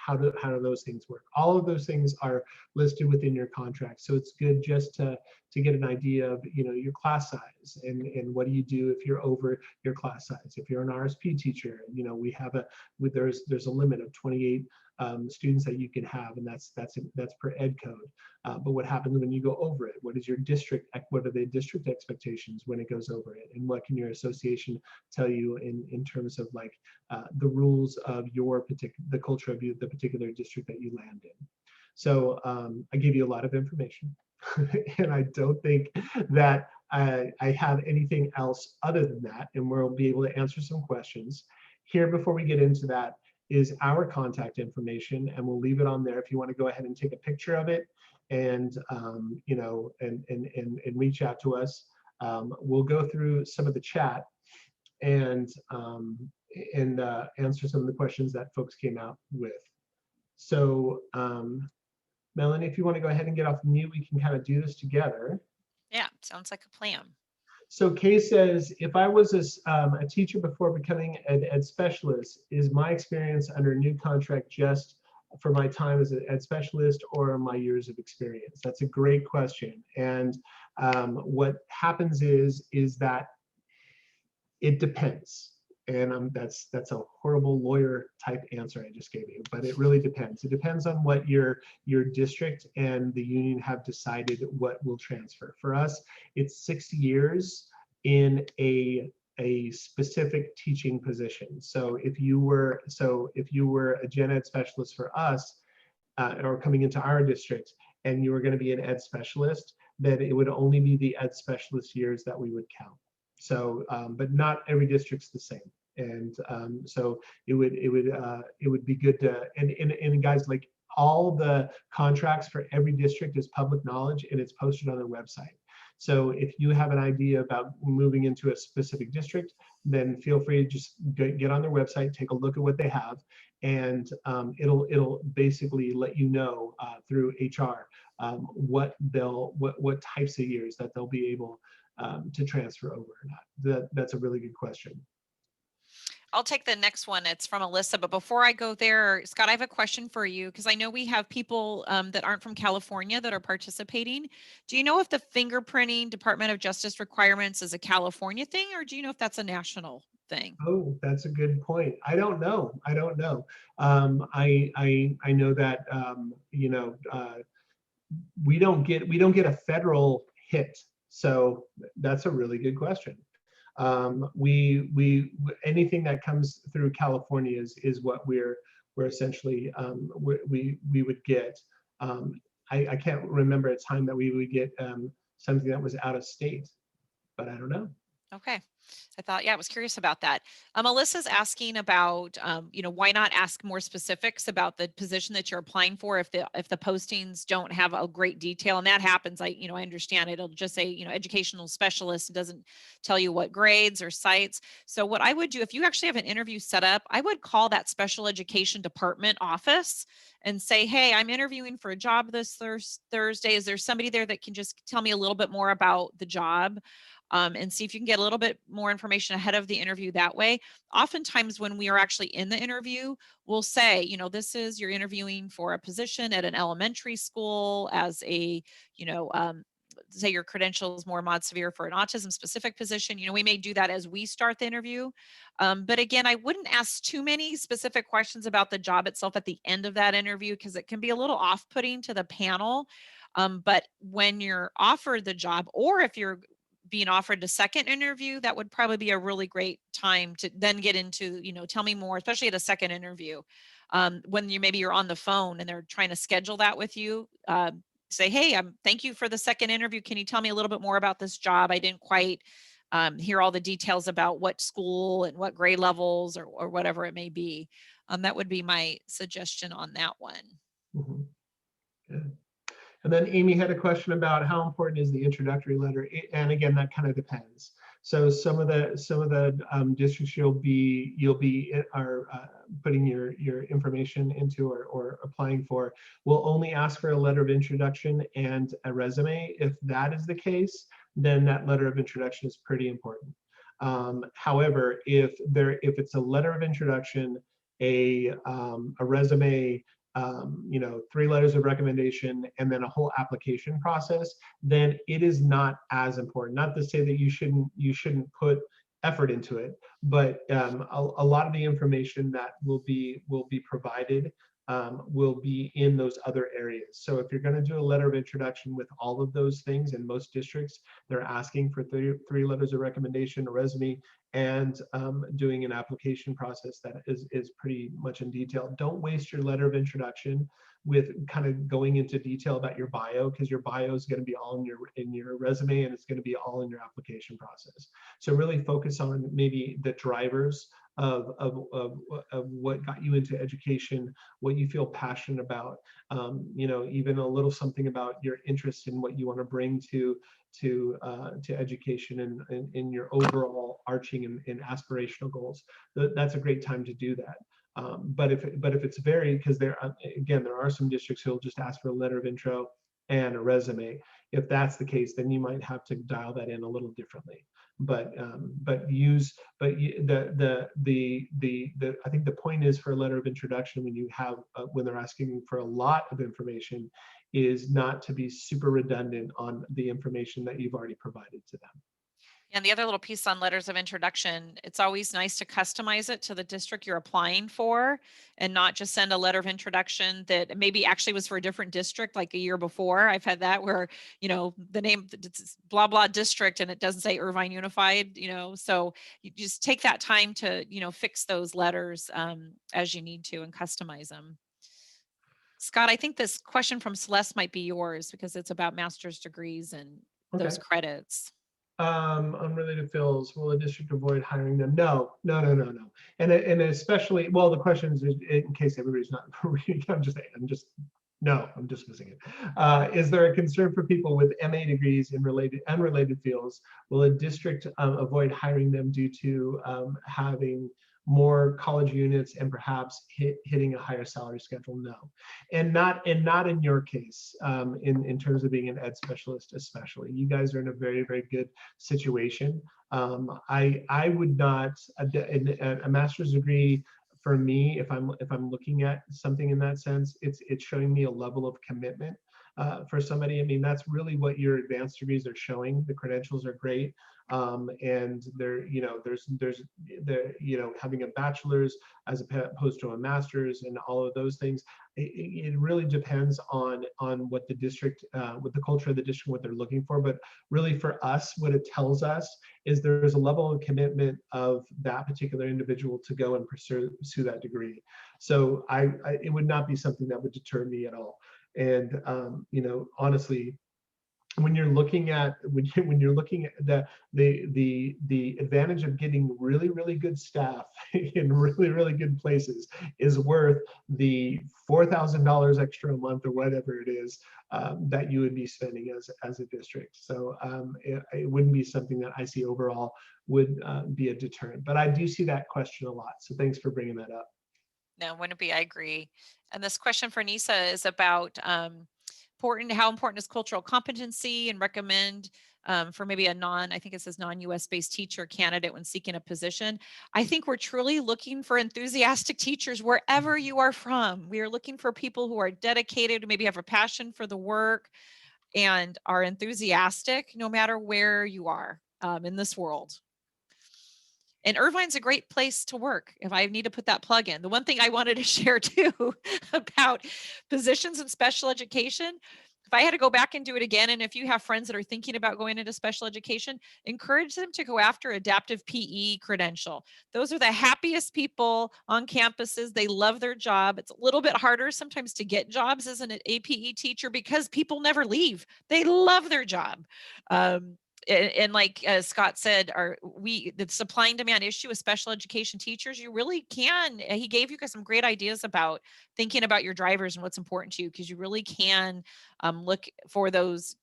How do those things work? All of those things are listed within your contract. So it's good just to get an idea of your class size and what do you do if you're over your class size. If you're an RSP teacher, there's a limit of 28 students that you can have, and that's per ed code. But what happens when you go over it? What are the district expectations when it goes over it? And what can your association tell you in terms of like the rules of the culture of the particular district that you land in? So I gave you a lot of information, and I don't think that I have anything else other than that, and we'll be able to answer some questions. Here, before we get into that, is our contact information, and we'll leave it on there if you want to go ahead and take a picture of it and and reach out to us. We'll go through some of the chat and answer some of the questions that folks came out with. So Melanie, if you want to go ahead and get off mute, we can kind of do this together. Yeah, sounds like a plan. So Kay says, if I was a teacher before becoming an ed specialist, is my experience under a new contract just for my time as an ed specialist or my years of experience? That's a great question. And what happens is that it depends. And that's a horrible lawyer type answer I just gave you, but it really depends. It depends on what your district and the union have decided what will transfer. For us, it's 6 years in a specific teaching position. So if you were a gen ed specialist for us, or coming into our district, and you were going to be an ed specialist, then it would only be the ed specialist years that we would count. So, but not every district's the same. And so it would be good to, and guys, like, all the contracts for every district is public knowledge, and it's posted on their website. So if you have an idea about moving into a specific district, then feel free to just get on their website, take a look at what they have, and it'll basically let you know through HR what types of years that they'll be able to transfer over or not. That's a really good question. I'll take the next one. It's from Alyssa. But before I go there, Scott, I have a question for you, because I know we have people that aren't from California that are participating. Do you know if the fingerprinting Department of Justice requirements is a California thing, or do you know if that's a national thing? Oh, that's a good point. I don't know. I know that we don't get a federal hit. So that's a really good question. Anything that comes through California is what we're essentially we would get. I can't remember a time that we would get something that was out of state, but I don't know. Okay. I thought, I was curious about that. Melissa's asking about, why not ask more specifics about the position that you're applying for if the postings don't have a great detail, and that happens. I understand it'll just say, educational specialist. It doesn't tell you what grades or sites. So what I would do, if you actually have an interview set up, I would call that special education department office and say, hey, I'm interviewing for a job this Thursday. Is there somebody there that can just tell me a little bit more about the job? And see if you can get a little bit more information ahead of the interview that way. Oftentimes when we are actually in the interview, we'll say, you're interviewing for a position at an elementary school as a, say your credentials more mod severe for an autism specific position, we may do that as we start the interview. But again, I wouldn't ask too many specific questions about the job itself at the end of that interview, because it can be a little off-putting to the panel. But when you're offered the job, or if you're being offered a second interview, that would probably be a really great time to then get into, tell me more, especially at a second interview. When maybe you're on the phone and they're trying to schedule that with you, say, hey, thank you for the second interview. Can you tell me a little bit more about this job? I didn't quite hear all the details about what school and what grade levels or whatever it may be. That would be my suggestion on that one. Mhm. Good. And then Amy had a question about how important is the introductory letter, and again, that kind of depends. So some of the districts you'll be putting your information into or applying for will only ask for a letter of introduction and a resume. If that is the case, then that letter of introduction is pretty important. However, if it's a letter of introduction, a resume, 3 letters of recommendation, and then a whole application process, then it is not as important. Not to say that you shouldn't put effort into it, but a lot of the information that will be provided will be in those other areas. So if you're going to do a letter of introduction with all of those things, in most districts, they're asking for 3 letters of recommendation, a resume, and doing an application process that is pretty much in detail. Don't waste your letter of introduction with kind of going into detail about your bio, because your bio is going to be all in your resume, and it's going to be all in your application process. So really focus on maybe the drivers of what got you into education, what you feel passionate about, even a little something about your interest in what you want to bring to education and in your overall arching and aspirational goals. That's a great time to do that. But if it's varied, because there are some districts who'll just ask for a letter of intro and a resume. If that's the case, then you might have to dial that in a little differently. But I think the point is, for a letter of introduction, when they're asking for a lot of information, is not to be super redundant on the information that you've already provided to them. And the other little piece on letters of introduction, it's always nice to customize it to the district you're applying for, and not just send a letter of introduction that maybe actually was for a different district like a year before. I've had that where, the name, it's blah, blah district, and it doesn't say Irvine Unified, so you just take that time to, fix those letters as you need to and customize them. Scott, I think this question from Celeste might be yours, because it's about master's degrees and those credits. Unrelated fields, will a district avoid hiring them? No. And especially, well, the question is, in case everybody's not reading, I'm just dismissing it. Is there a concern for people with MA degrees in unrelated fields? Will a district avoid hiring them due to having more college units and perhaps hitting a higher salary schedule? No, and not in your case. In terms of being an ed specialist, especially, you guys are in a very, very good situation. I would not, a master's degree for me, if I'm looking at something in that sense, it's showing me a level of commitment. For somebody, I mean, that's really what your advanced degrees are showing. The credentials are great, and there's having a bachelor's as opposed to a master's, and all of those things. It really depends on what the district, what the culture of the district, what they're looking for. But really, for us, what it tells us is there's a level of commitment of that particular individual to go and pursue that degree. So it would not be something that would deter me at all. And honestly, when you're looking at the advantage of getting really, really good staff in really, really good places is worth the $4,000 extra a month or whatever it is that you would be spending as a district. So it wouldn't be something that I see overall would be a deterrent. But I do see that question a lot. So thanks for bringing that up. No, wouldn't be. I agree. And this question for Nisa is about how important is cultural competency, and recommend for maybe I think it says non-US based teacher candidate when seeking a position. I think we're truly looking for enthusiastic teachers wherever you are from. We are looking for people who are dedicated, who maybe have a passion for the work. and are enthusiastic no matter where you are in this world. And Irvine's a great place to work if I need to put that plug in. The one thing I wanted to share too about positions in special education, if I had to go back and do it again, and if you have friends that are thinking about going into special education, encourage them to go after adaptive PE credential. Those are the happiest people on campuses. They love their job. It's a little bit harder sometimes to get jobs as an APE teacher because people never leave. They love their job. And like Scott said, the supply and demand issue with special education teachers, you really can. He gave you guys some great ideas about thinking about your drivers and what's important to you, because you really can look for those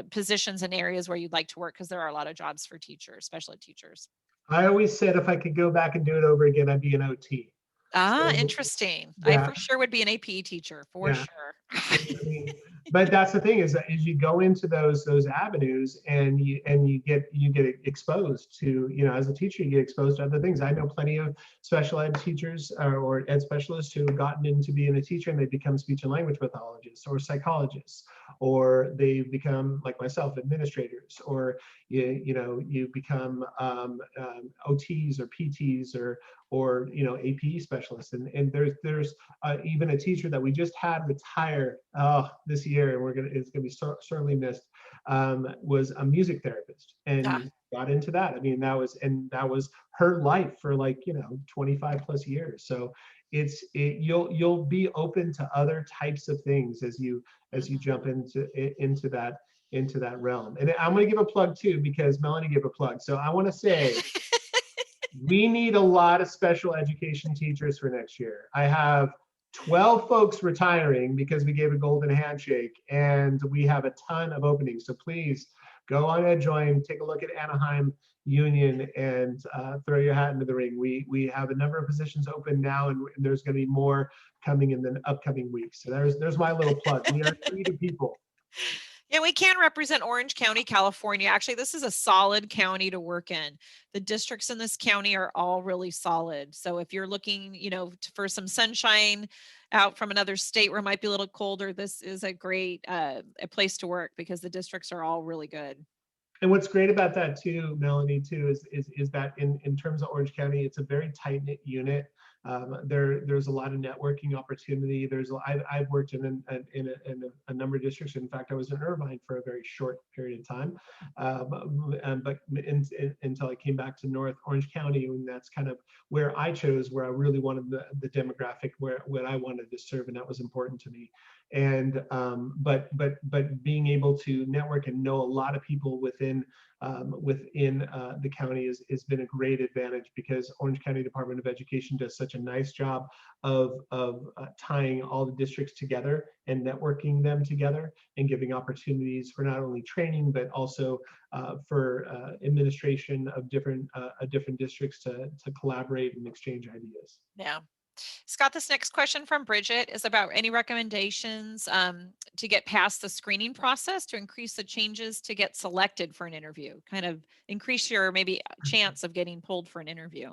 positions and areas where you'd like to work, because there are a lot of jobs for teachers, special ed teachers. I always said if I could go back and do it over again, I'd be an OT. Ah, So, interesting. yeah. I for sure would be an APE teacher for sure. I mean, but that's the thing is you go into those avenues and you get exposed to, as a teacher, you get exposed to other things. I know plenty of special ed teachers or ed specialists who have gotten into being a teacher and they become speech and language pathologists or psychologists, or they become, like myself, administrators, or you become OTs or PTs or APE specialists, and there's even a teacher that we just had retire this year, and it's gonna be certainly missed, was a music therapist and got into that. I mean, that was her life for 25 plus years. So you'll be open to other types of things as you jump into that realm. And I'm going to give a plug too, because Melanie gave a plug. So I want to say we need a lot of special education teachers for next year. I have 12 folks retiring because we gave a golden handshake, and we have a ton of openings. So please go on EdJoin, take a look at Anaheim Union, and throw your hat into the ring. We have a number of positions open now, and there's going to be more coming in the upcoming weeks. So there's my little plug. We are needed people. Yeah, we can represent Orange County, California. Actually, this is a solid county to work in. The districts in this county are all really solid. So if you're looking, for some sunshine out from another state where it might be a little colder, this is a great a place to work, because the districts are all really good. And what's great about that too, Melanie, too, is that in terms of Orange County, it's a very tight-knit unit. There's a lot of networking opportunity. I've worked in a number of districts. In fact, I was in Irvine for a very short period of time, but until I came back to North Orange County, and that's kind of where I chose, where I really wanted the demographic what I wanted to serve, and that was important to me. And but being able to network and know a lot of people within the county has been a great advantage, because Orange County Department of Education does such a nice job of tying all the districts together and networking them together and giving opportunities for not only training, but also for administration of different districts to collaborate and exchange ideas. Yeah. Scott, this next question from Bridget is about any recommendations to get past the screening process to increase the changes to get selected for an interview, kind of increase your maybe chance of getting pulled for an interview.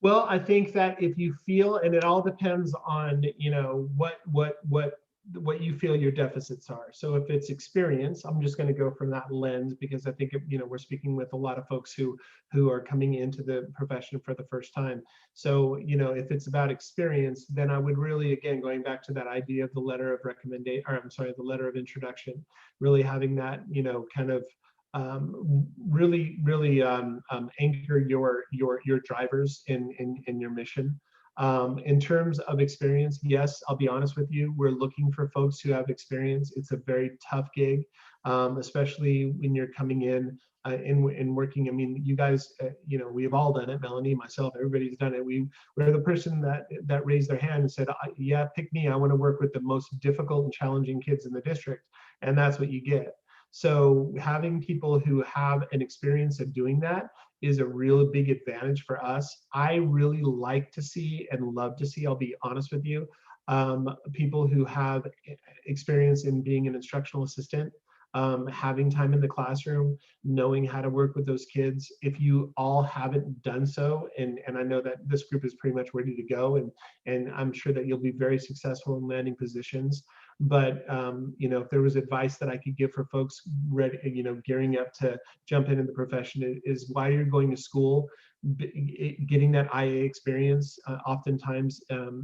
Well, I think that if you feel, and it all depends on, what you feel your deficits are. So if it's experience, I'm just going to go from that lens, because I think, we're speaking with a lot of folks who are coming into the profession for the first time. So, if it's about experience, then I would really, again, going back to that idea of the letter of recommendation, or I'm sorry, the letter of introduction, really having that, kind of really anchor your drivers in your mission. In terms of experience, yes, I'll be honest with you, we're looking for folks who have experience. It's a very tough gig, especially when you're coming in working. I mean, you guys, we've all done it. Melanie, myself, everybody's done it. We're the person that raised their hand and said, yeah, pick me. I want to work with the most difficult and challenging kids in the district. And that's what you get. So having people who have an experience of doing that is a real big advantage for us. I really like to see and love to see, I'll be honest with you, people who have experience in being an instructional assistant, having time in the classroom, knowing how to work with those kids. If you all haven't done so, and I know that this group is pretty much ready to go, and I'm sure that you'll be very successful in landing positions. But if there was advice that I could give for folks ready, gearing up to jump into the profession, is while you're going to school, getting that IA experience. Oftentimes,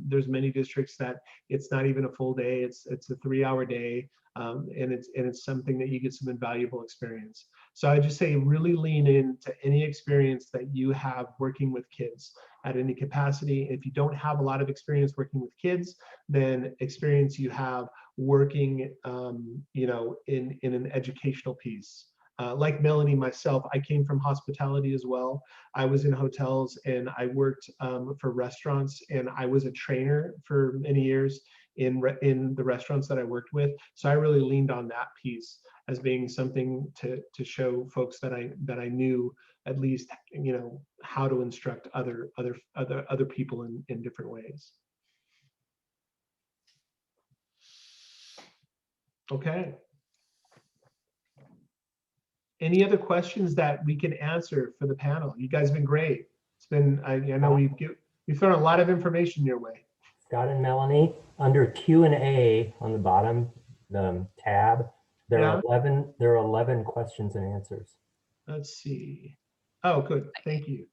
there's many districts that it's not even a full day; it's a 3-hour day, and it's something that you get some invaluable experience. So I just say really lean into any experience that you have working with kids at any capacity. If you don't have a lot of experience working with kids, then experience you have working, in an educational piece. Like Melanie, myself, I came from hospitality as well. I was in hotels and I worked for restaurants, and I was a trainer for many years in the restaurants that I worked with. So I really leaned on that piece as being something to show folks that I knew at least how to instruct other people in different ways. Okay. Any other questions that we can answer for the panel? You guys have been great. It's been, I know we've thrown a lot of information your way. Scott and Melanie, under Q&A on the bottom tab, there are 11 questions and answers. Let's see. Oh, good. Thank you.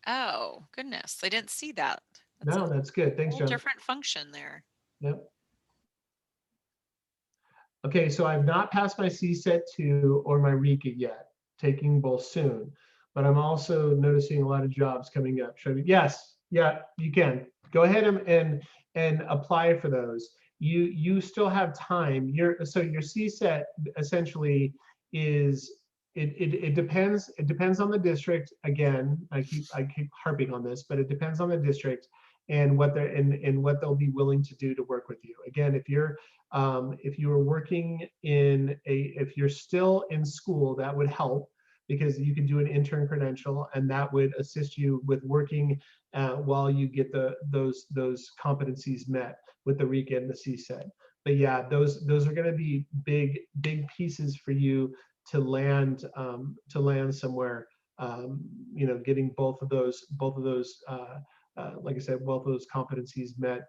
Oh, goodness. I didn't see that. That's good. Thanks, John. Different function there. Yep. Okay, so I've not passed my CSET 2 or my RECA yet, taking both soon, but I'm also noticing a lot of jobs coming up. Yes, yeah, you can. Go ahead and apply for those. You still have time. So your CSET essentially is, it depends on the district. Again, I keep harping on this, but it depends on the district and what they'll be willing to do to work with you. Again, if you're working if you're still in school, that would help, because you can do an intern credential and that would assist you with working while you get those competencies met with the RECA and the CSET. But yeah, those are going to be big pieces for you to land somewhere. Getting both of those like I said, both of those competencies met,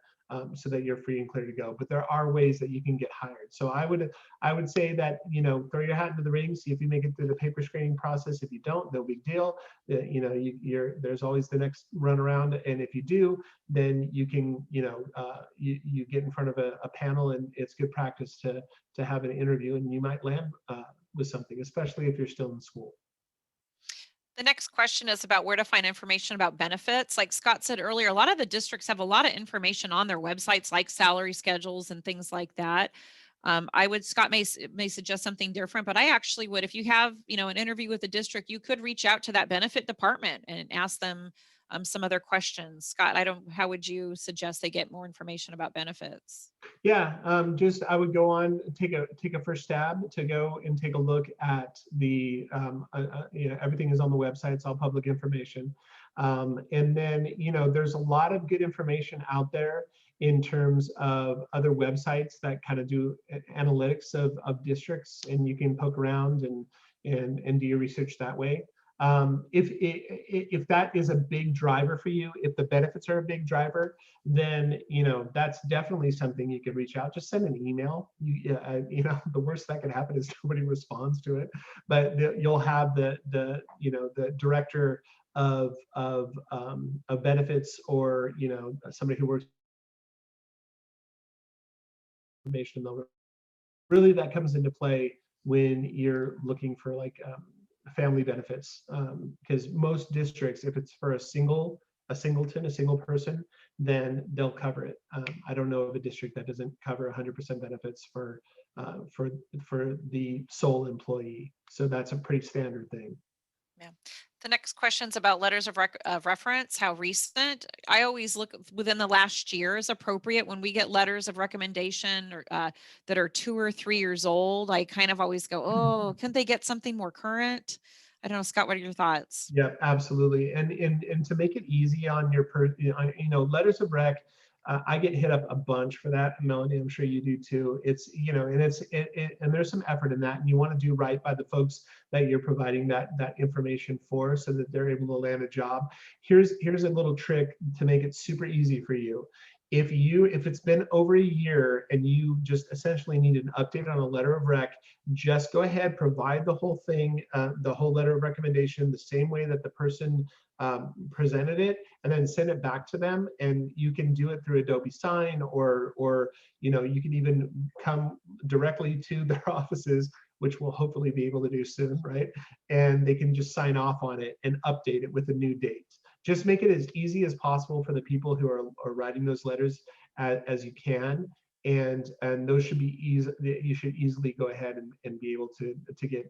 so that you're free and clear to go. But there are ways that you can get hired. So I would say that, throw your hat into the ring, see if you make it through the paper screening process. If you don't, no big deal. There's always the next run around. And if you do, then you can, you get in front of a panel, and it's good practice to have an interview, and you might land with something, especially if you're still in school. The next question is about where to find information about benefits. Like Scott said earlier, a lot of the districts have a lot of information on their websites, like salary schedules and things like that. Scott may suggest something different, but I actually would, if you have, an interview with the district, you could reach out to that benefit department and ask them some other questions. Scott, how would you suggest they get more information about benefits? Yeah, I would go on, take a first stab to go and take a look at the, everything is on the website, it's all public information. And then, there's a lot of good information out there in terms of other websites that kind of do analytics of districts, and you can poke around and do your research that way. If that is a big driver for you, if the benefits are a big driver, then that's definitely something you could reach out. Just send an email. The worst that could happen is nobody responds to it, but you'll have the director of benefits, or somebody who works information. Really, that comes into play when you're looking for like family benefits, because most districts, if it's for a single person, then they'll cover it. I don't know of a district that doesn't cover 100% benefits for the sole employee. So that's a pretty standard thing. Yeah. The next question is about letters of reference. How recent? I always look within the last year is appropriate. When we get letters of recommendation or that are 2 or 3 years old, I kind of always go, oh, couldn't they get something more current? I don't know, Scott, what are your thoughts? Yeah, absolutely. And to make it easy on your letters of rec, I get hit up a bunch for that. Melanie, I'm sure you do too. It's, and there's some effort in that, and you want to do right by the folks that you're providing that information for, so that they're able to land a job. Here's a little trick to make it super easy for you. if it's been over a year and you just essentially need an update on a letter of rec, just go ahead, provide the whole thing, the whole letter of recommendation, the same way that the person presented it, and then send it back to them. And you can do it through Adobe Sign, or you can even come directly to their offices, which we'll hopefully be able to do soon, right? And they can just sign off on it and update it with a new date. Just make it as easy as possible for the people who are writing those letters as you can. And those should be easy. You should easily go ahead and be able to get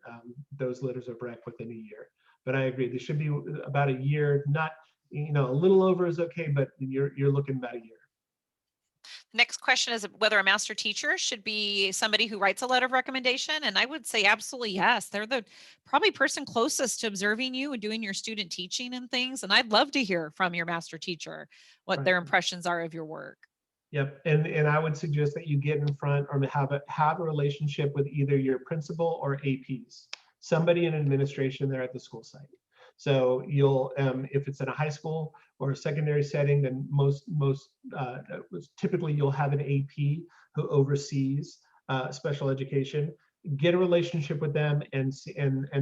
those letters of rec within a year. But I agree, they should be about a year. Not, a little over is okay, but you're looking about a year. Next question is whether a master teacher should be somebody who writes a letter of recommendation. And I would say absolutely yes. They're the probably person closest to observing you and doing your student teaching and things. And I'd love to hear from your master teacher what their impressions are of your work. Yep, and I would suggest that you get in front or have a relationship with either your principal or APs, somebody in administration there at the school site. So you'll, if it's in a high school or a secondary setting, then typically you'll have an AP who oversees special education. Get a relationship with them, and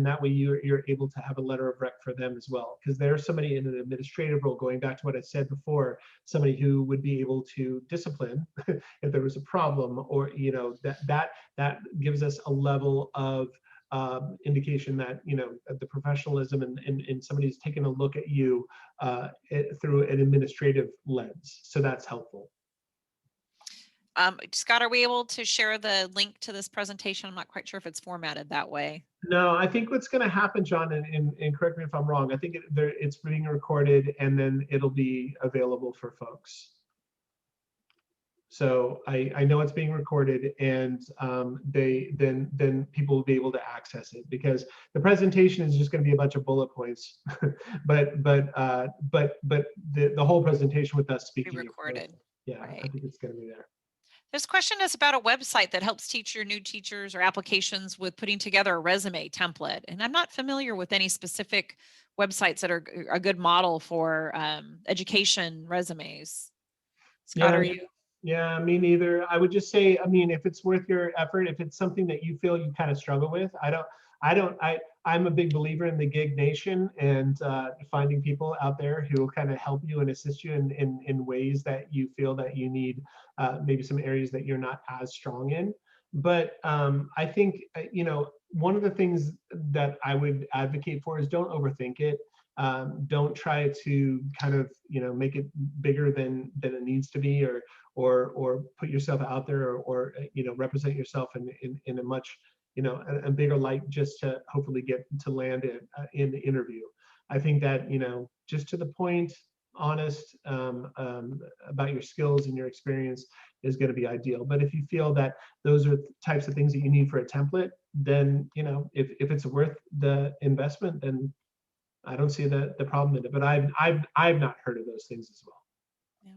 that way you're able to have a letter of rec for them as well, because there's somebody in an administrative role, going back to what I said before, somebody who would be able to discipline if there was a problem, or that gives us a level of indication that the professionalism and somebody's taking a look at you through an administrative lens. So that's helpful. Scott, are we able to share the link to this presentation? I'm not quite sure if it's formatted that way. No, I think what's going to happen, John, and correct me if I'm wrong, I think it's being recorded and then it'll be available for folks. So I know it's being recorded, and then people will be able to access it, because the presentation is just going to be a bunch of bullet points, but the whole presentation with us speaking. Recorded. Yeah, right. I think it's going to be there. This question is about a website that helps teach your new teachers or applications with putting together a resume template. And I'm not familiar with any specific websites that are a good model for education resumes. Scott, are you? Yeah, me neither. I would just say, if it's worth your effort, if it's something that you feel you kind of struggle with, I'm a big believer in the gig nation, and finding people out there who will kind of help you and assist you in ways that you feel that you need, maybe some areas that you're not as strong in. But I think, one of the things that I would advocate for is don't overthink it. Don't try to kind of, make it bigger than it needs to be, or put yourself out there, or represent yourself in a much, a bigger light, just to hopefully get to land in the interview. I think that, just to the point, honest about your skills and your experience is going to be ideal. But if you feel that those are types of things that you need for a template, then, if it's worth the investment, then I don't see the problem in it. But I've not heard of those things as well. Yeah.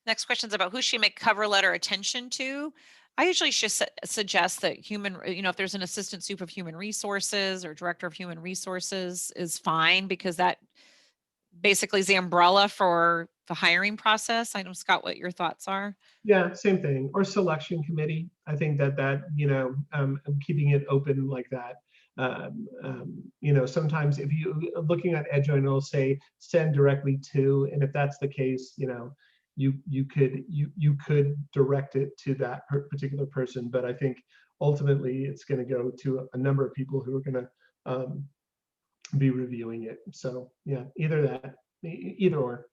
Next question is about who should make cover letter attention to. I usually just suggest that if there's an assistant soup of human resources or director of human resources is fine, because that basically is the umbrella for the hiring process. I don't know, Scott, what your thoughts are. Yeah, same thing. Or selection committee. I think that keeping it open like that. Sometimes if you looking at EdJoin, it'll say send directly to, and if that's the case, you could direct it to that particular person. But I think ultimately it's going to go to a number of people who are going to be reviewing it. So yeah, either or.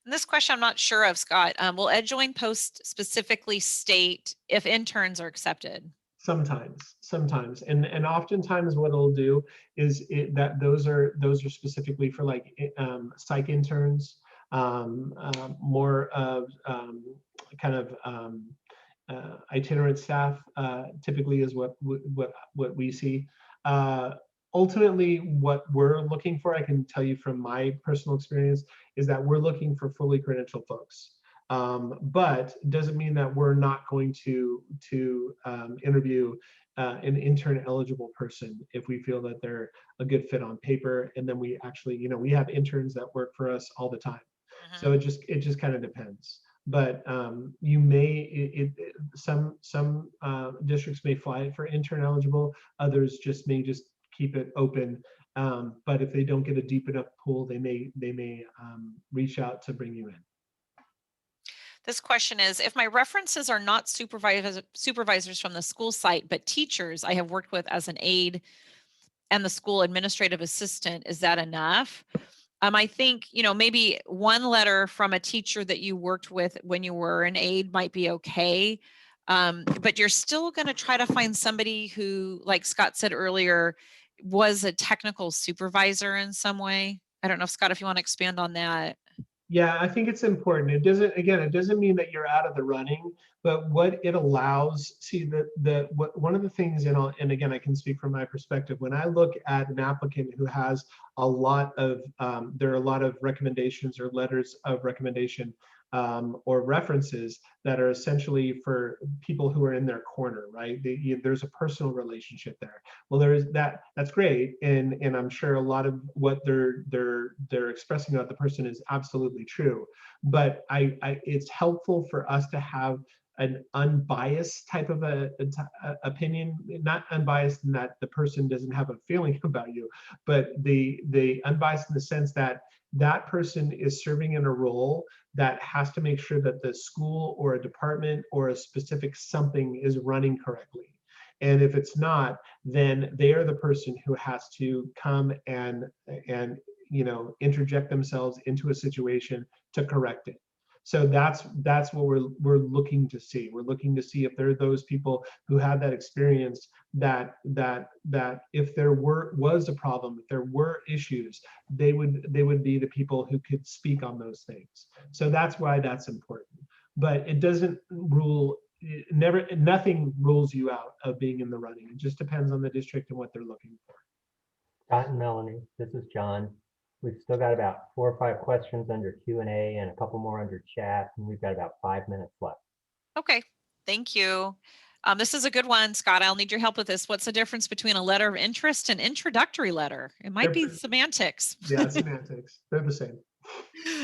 And this question I'm not sure of, Scott. Will EdJoin post specifically state if interns are accepted? Sometimes, and oftentimes what it'll do is that those are specifically for like psych interns, more of kind of itinerant staff. Typically is what we see. Ultimately, what we're looking for, I can tell you from my personal experience, is that we're looking for fully credentialed folks. But it doesn't mean that we're not going to interview an intern eligible person if we feel that they're a good fit on paper. And then we actually, we have interns that work for us all the time. So it just kind of depends. but you may, some districts may fly it for intern eligible, others may just keep it open. But if they don't get a deep enough pool, they may reach out to bring you in. This question is, if my references are not supervisors from the school site, but teachers I have worked with as an aide and the school administrative assistant, is that enough? I think, maybe one letter from a teacher that you worked with when you were an aide might be okay. But you're still going to try to find somebody who, like Scott said earlier, was a technical supervisor in some way. I don't know, Scott, if you want to expand on that. Yeah, I think it's important. It doesn't mean that you're out of the running, but what it allows, see, one of the things, and again, I can speak from my perspective, when I look at an applicant who has a lot of, there are a lot of recommendations or letters of recommendation or references that are essentially for people who are in their corner, right? There's a personal relationship there. Well, that's great, and I'm sure a lot of what they're expressing about the person is absolutely true. But it's helpful for us to have an unbiased type of opinion, not unbiased in that the person doesn't have a feeling about you, but the unbiased in the sense that that person is serving in a role that has to make sure that the school or a department or a specific something is running correctly. And if it's not, then they are the person who has to come and interject themselves into a situation to correct it. So that's what we're looking to see. We're looking to see if there are those people who have that experience, that if there was a problem, if there were issues, they would be the people who could speak on those things. So that's why that's important. But it doesn't rule, nothing rules you out of being in the running. It just depends on the district and what they're looking for. Scott and Melanie, this is John. We've still got about 4 or 5 questions under Q&A and a couple more under chat, and we've got about 5 minutes left. Okay, thank you. This is a good one, Scott. I'll need your help with this. What's the difference between a letter of interest and introductory letter? It might be semantics. Yeah, semantics. They're the same.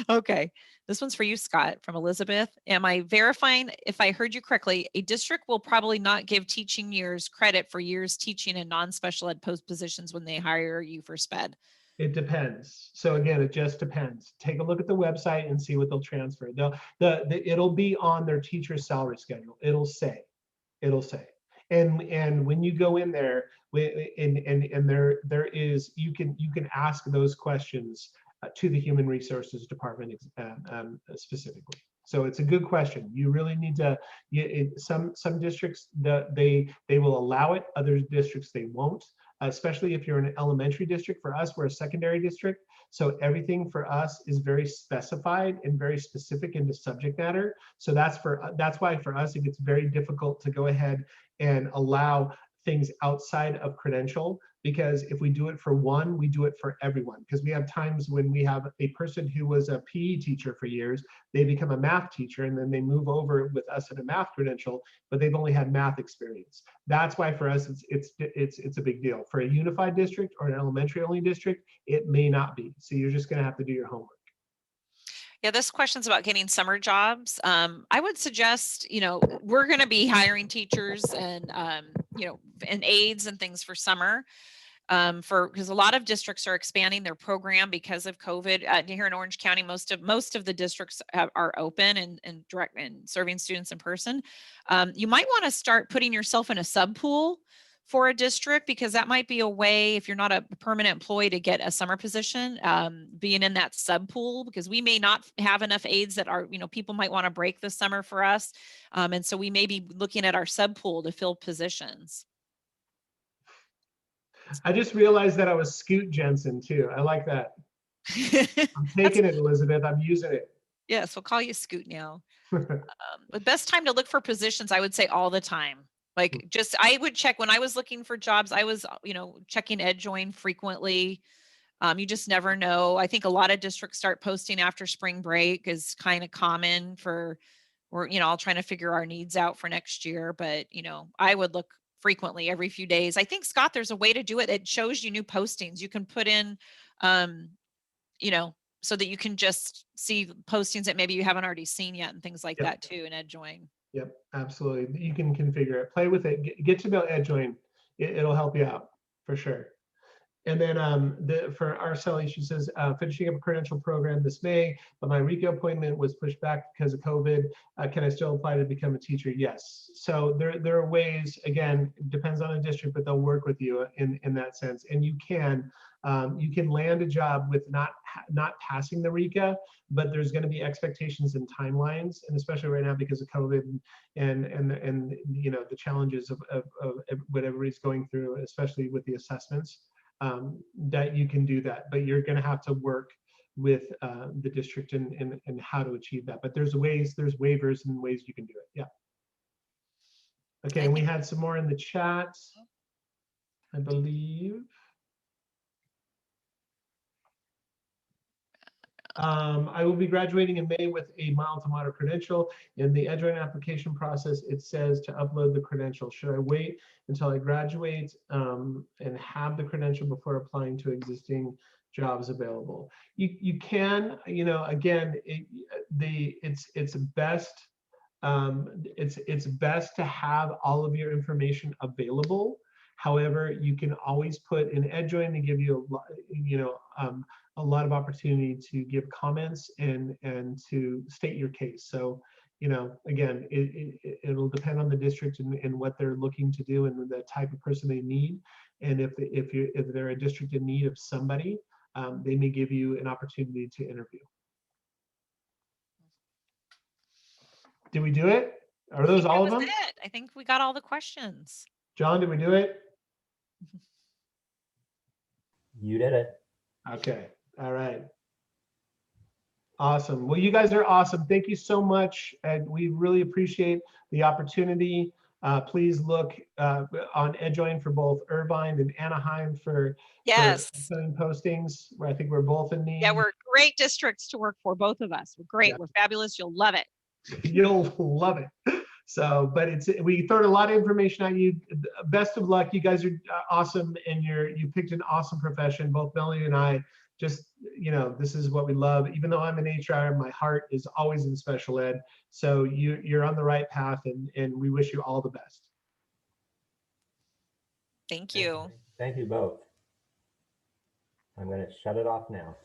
Okay, this one's for you, Scott, from Elizabeth. Am I verifying, if I heard you correctly, a district will probably not give teaching years credit for years teaching in non-special ed post positions when they hire you for SPED? It depends. So again, it just depends. Take a look at the website and see what they'll transfer. It'll be on their teacher's salary schedule. It'll say. And when you go in there, and there is, you can ask those questions to the Human Resources Department specifically. So it's a good question. You really need to. Some districts they will allow it. Other districts they won't. Especially if you're in an elementary district. For us, we're a secondary district, so everything for us is very specified and very specific into subject matter. So that's why for us it gets very difficult to go ahead and allow things outside of credential, because if we do it for one, we do it for everyone. Because we have times when we have a person who was a PE teacher for years, they become a math teacher, and then they move over with us at a math credential, but they've only had math experience. That's why for us it's a big deal. For a unified district or an elementary only district, it may not be. So you're just going to have to do your homework. Yeah, this question's about getting summer jobs. I would suggest, we're going to be hiring teachers and, and aides and things for summer. Because a lot of districts are expanding their program because of COVID. Here in Orange County, most of the districts are open and direct and serving students in person. You might want to start putting yourself in a sub pool for a district, because that might be a way, if you're not a permanent employee, to get a summer position, being in that sub pool, because we may not have enough aides that are, people might want to break the summer for us. And so we may be looking at our sub pool to fill positions. I just realized that I was Scoot Jensen too. I like that. I'm taking it, Elizabeth. I'm using it. Yes, we'll call you Scoot now. The best time to look for positions, I would say all the time. Like, I would check when I was looking for jobs. I was, checking EdJoin frequently. You just never know. I think a lot of districts start posting after spring break is kind of common we're all trying to figure our needs out for next year. But, I would look frequently every few days. I think, Scott, there's a way to do it. It shows you new postings. You can put in, so that you can just see postings that maybe you haven't already seen yet and things like Yep. that too in EdJoin. Yep, absolutely. You can configure it, play with it, get to know EdJoin. It'll help you out for sure. And then for Araceli, she says, finishing up a credential program this May, but my RICO appointment was pushed back because of COVID. Can I still apply to become a teacher? Yes. So there are ways, again, it depends on the district, but they'll work with you in that sense. And you can land a job with not passing the RICA, but there's going to be expectations and timelines, and especially right now because of COVID and you know the challenges of what everybody's going through, especially with the assessments. That you can do that, but you're going to have to work with the district and how to achieve that. But there's waivers and ways you can do it. Yeah. Okay, and we had some more in the chat, I believe. I will be graduating in May with a mild to moderate credential. In the EdJoin application process, it says to upload the credential. Should I wait until I graduate and have the credential before applying to existing jobs available? You can, you know, again, it's best to have all of your information available. However, you can always put in EdJoin to give you a lot of opportunity to give comments and to state your case. So, you know, again, it'll depend on the district and what they're looking to do and the type of person they need. And if they're a district in need of somebody, they may give you an opportunity to interview. Did we do it? Are those all of them? I think we got all the questions. John, did we do it? You did it. Okay. All right. Awesome. Well, you guys are awesome. Thank you so much. And we really appreciate the opportunity. Please look on EdJoin for both Irvine and Anaheim for upcoming postings where I think we're both in need. Yeah, we're great districts to work for, both of us. We're great. Yeah. We're fabulous. You'll love it. You'll love it. So, but we throw a lot of information at you. Best of luck. You guys are awesome, and you picked an awesome profession. Both Melanie and I, just, you know, this is what we love. Even though I'm in HR, my heart is always in special ed. So you're on the right path, and we wish you all the best. Thank you. Thank you both. I'm going to shut it off now.